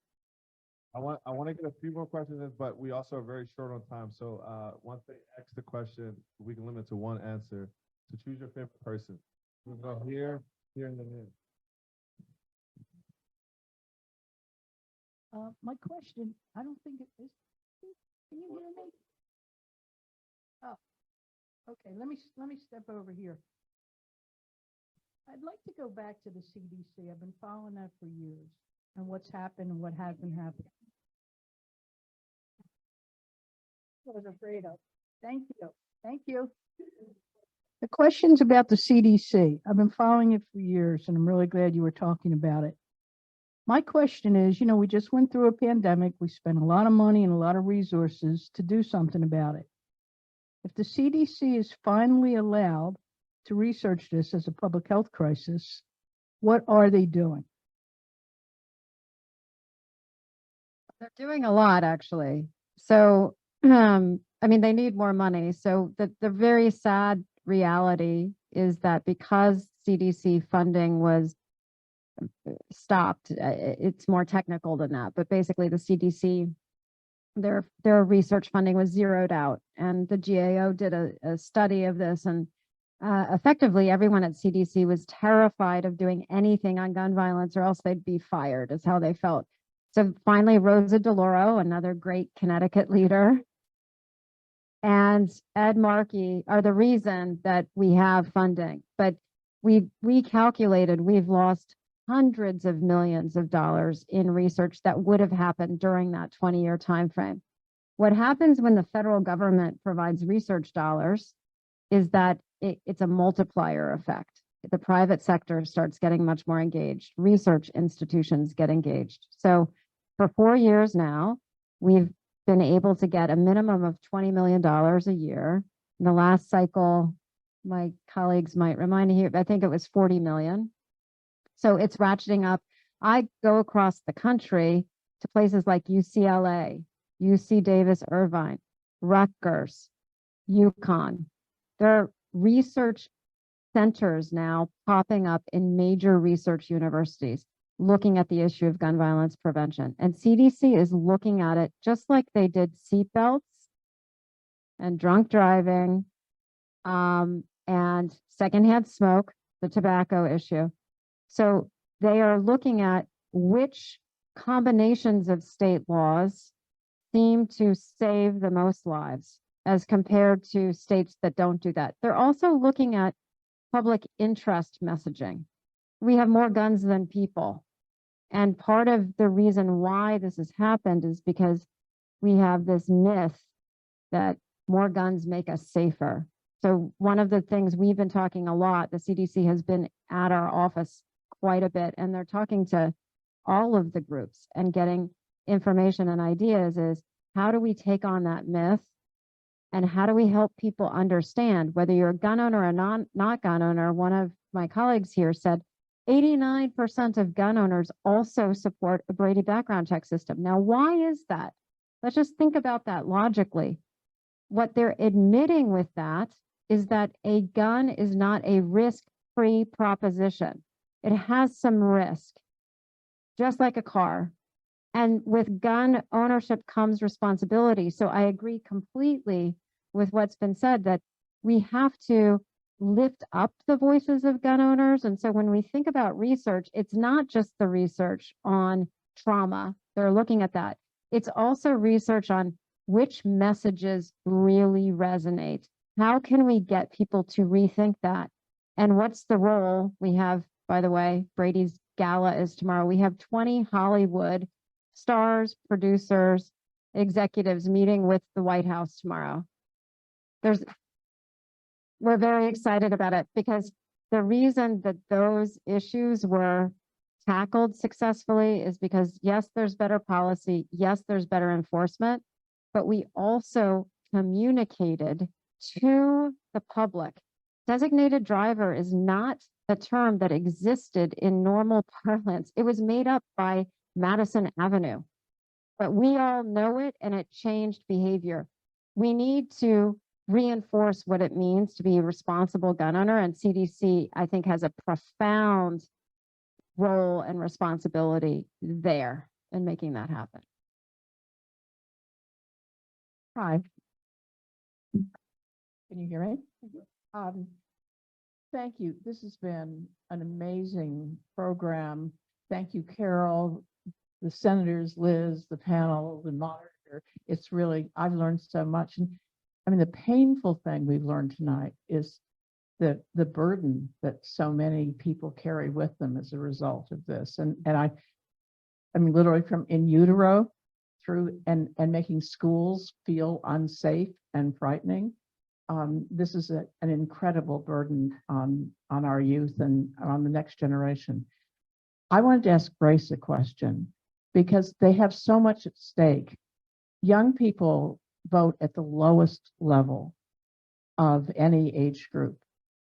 I want to get a few more questions in, but we also are very short on time. So once they ask the question, we can limit to one answer. To choose your favorite person. We'll go here, and then here. My question, I don't think it is. Can you hear me? Oh, okay. Let me step over here. I'd like to go back to the CDC. I've been following that for years, and what's happened and what hasn't happened. I was afraid of. Thank you. Thank you. The question's about the CDC. I've been following it for years, and I'm really glad you were talking about it. My question is, we just went through a pandemic. We spent a lot of money and a lot of resources to do something about it. If the CDC is finally allowed to research this as a public health crisis, what are they doing? They're doing a lot, actually. So, they need more money. So the very sad reality is that because CDC funding was stopped, it's more technical than that, but basically the CDC, their research funding was zeroed out, and the GAO did a study of this, and effectively everyone at CDC was terrified of doing anything on gun violence or else they'd be fired, is how they felt. So finally, Rosa DeLauro, another great Connecticut leader, and Ed Markey are the reason that we have funding. But we calculated we've lost hundreds of millions of dollars in research that would have happened during that 20-year time frame. What happens when the federal government provides research dollars is that it's a multiplier effect. The private sector starts getting much more engaged. Research institutions get engaged. So for 4 years now, we've been able to get a minimum of $20 million a year. In the last cycle, my colleagues might remind me here, I think it was 40 million. So it's ratcheting up. I go across the country to places like UCLA, UC Davis Irvine, Rutgers, UConn. There are research centers now popping up in major research universities looking at the issue of gun violence prevention. And CDC is looking at it just like they did seatbelts and drunk driving and secondhand smoke, the tobacco issue. So they are looking at which combinations of state laws seem to save the most lives as compared to states that don't do that. They're also looking at public interest messaging. We have more guns than people. And part of the reason why this has happened is because we have this myth that more guns make us safer. So one of the things we've been talking a lot, the CDC has been at our office quite a bit, and they're talking to all of the groups and getting information and ideas is how do we take on that myth and how do we help people understand whether you're a gun owner or not gun owner. One of my colleagues here said 89% of gun owners also support a Brady background check system. Now, why is that? Let's just think about that logically. What they're admitting with that is that a gun is not a risk-free proposition. It has some risk, just like a car. And with gun ownership comes responsibility. So I agree completely with what's been said that we have to lift up the voices of gun owners. And so when we think about research, it's not just the research on trauma. They're looking at that. It's also research on which messages really resonate. How can we get people to rethink that? And what's the role we have, by the way, Brady's gala is tomorrow. We have 20 Hollywood stars, producers, executives meeting with the White House tomorrow. We're very excited about it because the reason that those issues were tackled successfully is because, yes, there's better policy. Yes, there's better enforcement, but we also communicated to the public. Designated driver is not a term that existed in normal parlance. It was made up by Madison Avenue, but we all know it and it changed behavior. We need to reinforce what it means to be a responsible gun owner, and CDC, I think, has a profound role and responsibility there in making that happen. Hi. Can you hear me? Thank you. This has been an amazing program. Thank you, Carol, the senators, Liz, the panel, the monitor. It's really, I've learned so much. And I mean, the painful thing we've learned tonight is the burden that so many people carry with them as a result of this. And I mean, literally from in utero through and making schools feel unsafe and frightening. this is an incredible burden on our youth and on the next generation. I wanted to ask Grace a question because they have so much at stake. Young people vote at the lowest level of any age group.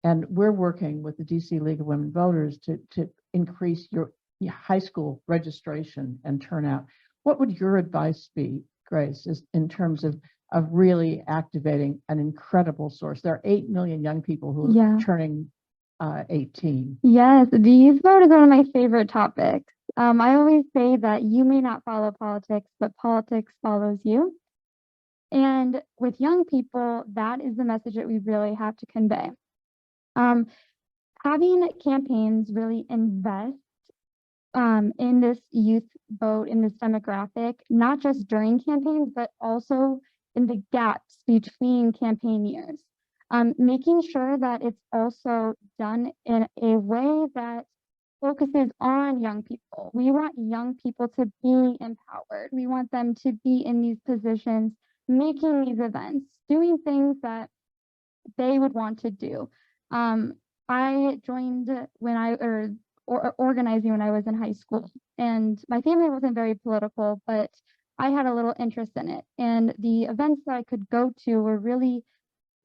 And we're working with the DC League of Women Voters to increase your high school registration and turnout. What would your advice be, Grace, in terms of really activating an incredible source? There are 8 million young people who are turning 18. Yes, the youth vote is one of my favorite topics. I always say that you may not follow politics, but politics follows you. And with young people, that is the message that we really have to convey. Having campaigns really invest in this youth vote, in this demographic, not just during campaigns, but also in the gaps between campaign years. Making sure that it's also done in a way that focuses on young people. We want young people to be empowered. We want them to be in these positions, making these events, doing things that they would want to do. I joined organizing when I was in high school, and my family wasn't very political, but I had a little interest in it. And the events that I could go to were really,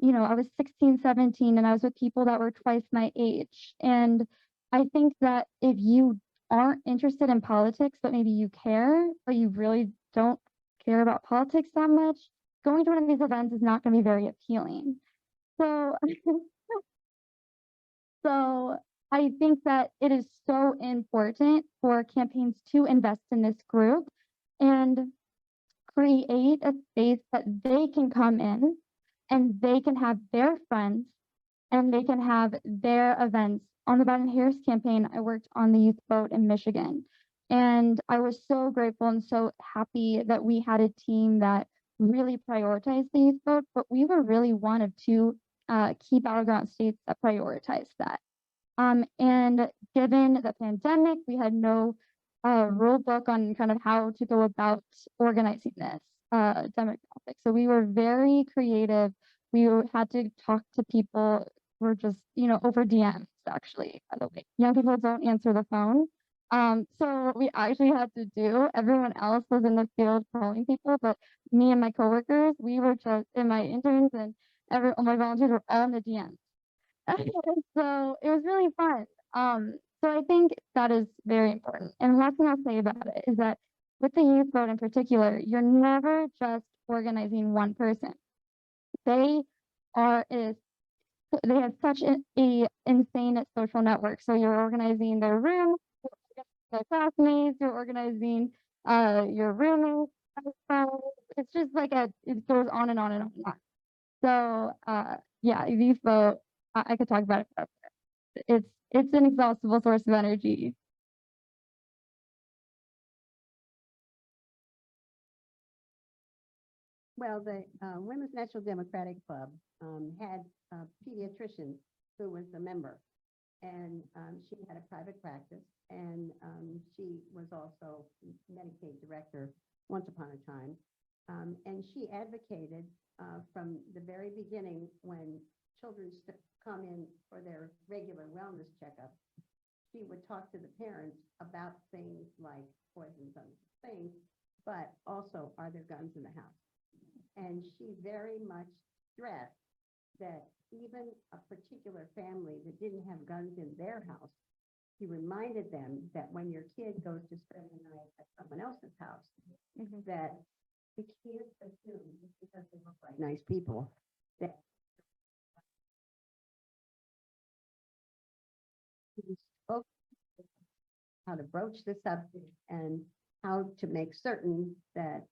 I was 16, 17, and I was with people that were twice my age. And I think that if you aren't interested in politics, but maybe you care, but you really don't care about politics that much, going to one of these events is not going to be very appealing. So, so I think that it is so important for campaigns to invest in this group and create a space that they can come in and they can have their friends and they can have their events. On the Biden-Harris campaign, I worked on the youth vote in Michigan, and I was so grateful and so happy that we had a team that really prioritized the youth vote, but we were really one of 2 key battleground states that prioritized that. And given the pandemic, we had no rule book on kind of how to go about organizing this demographic. So we were very creative. We had to talk to people. We're just, over DMs, actually, by the way. Young people don't answer the phone. So what we actually had to do, everyone else was in the field calling people, but me and my coworkers, we were just, and my interns and all my volunteers were all in the DMs. So it was really fun. So I think that is very important. And the last thing I'll say about it is that with the youth vote in particular, you're never just organizing one person. They have such a insane social network. So you're organizing their room, their classmates, you're organizing your roommates. It's just like it goes on and on and on and on. So yeah, youth vote, I could talk about it forever. It's an exhaustible source of energy. Well, the Women's National Democratic Club had a pediatrician who was a member, and she had a private practice, and she was also Medicaid director once upon a time, and she advocated from the very beginning when children come in for their regular wellness checkup. She would talk to the parents about things like poisons and things, but also, are there guns in the house? And she very much stressed that even a particular family that didn't have guns in their house, she reminded them that when your kid goes to spend the night at someone else's house, that you can't assume just because they look like nice people that she spoke how to broach the subject and how to make certain that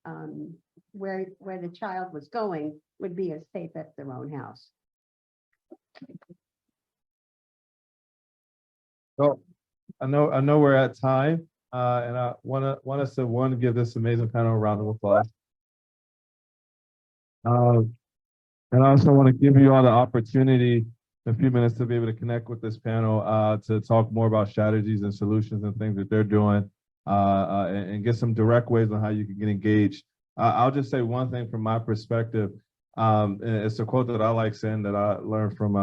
where the child was going would be as safe as their own house. So I know we're at time, and I want us to give this amazing panel a round of applause. And I also want to give you all the opportunity in a few minutes to be able to connect with this panel to talk more about strategies and solutions and things that they're doing, and get some direct ways on how you can get engaged. I'll just say one thing from my perspective. And it's a quote that I like saying that I learned from,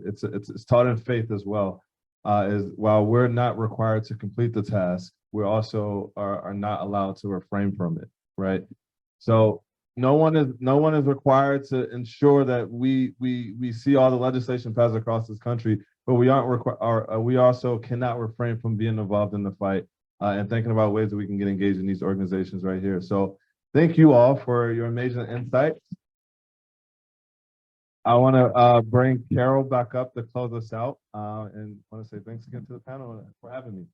it's taught in faith as well, is while we're not required to complete the task, we also are not allowed to refrain from it, right? So no one is required to ensure that we see all the legislation passed across this country, but we we also cannot refrain from being involved in the fight and thinking about ways that we can get engaged in these organizations right here. So thank you all for your amazing insights. I want to bring Carol back up to close us out and want to say thanks again to the panel for having me.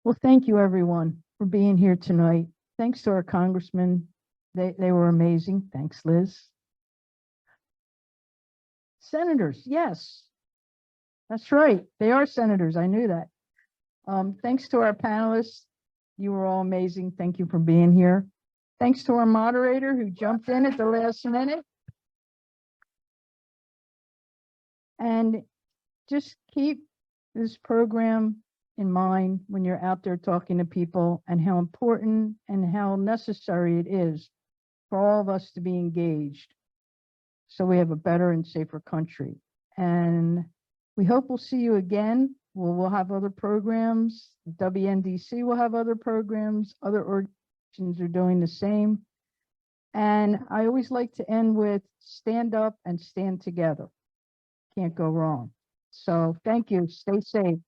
Well, thank you everyone for being here tonight. Thanks to our congressmen. They were amazing. Thanks, Liz. Senators, yes. That's right. They are senators. I knew that. Thanks to our panelists. You were all amazing. Thank you for being here. Thanks to our moderator who jumped in at the last minute. And just keep this program in mind when you're out there talking to people and how important and how necessary it is for all of us to be engaged so we have a better and safer country. And we hope we'll see you again. We'll have other programs. WNDC will have other programs. Other organizations are doing the same. And I always like to end with stand up and stand together. Can't go wrong. So thank you. Stay safe.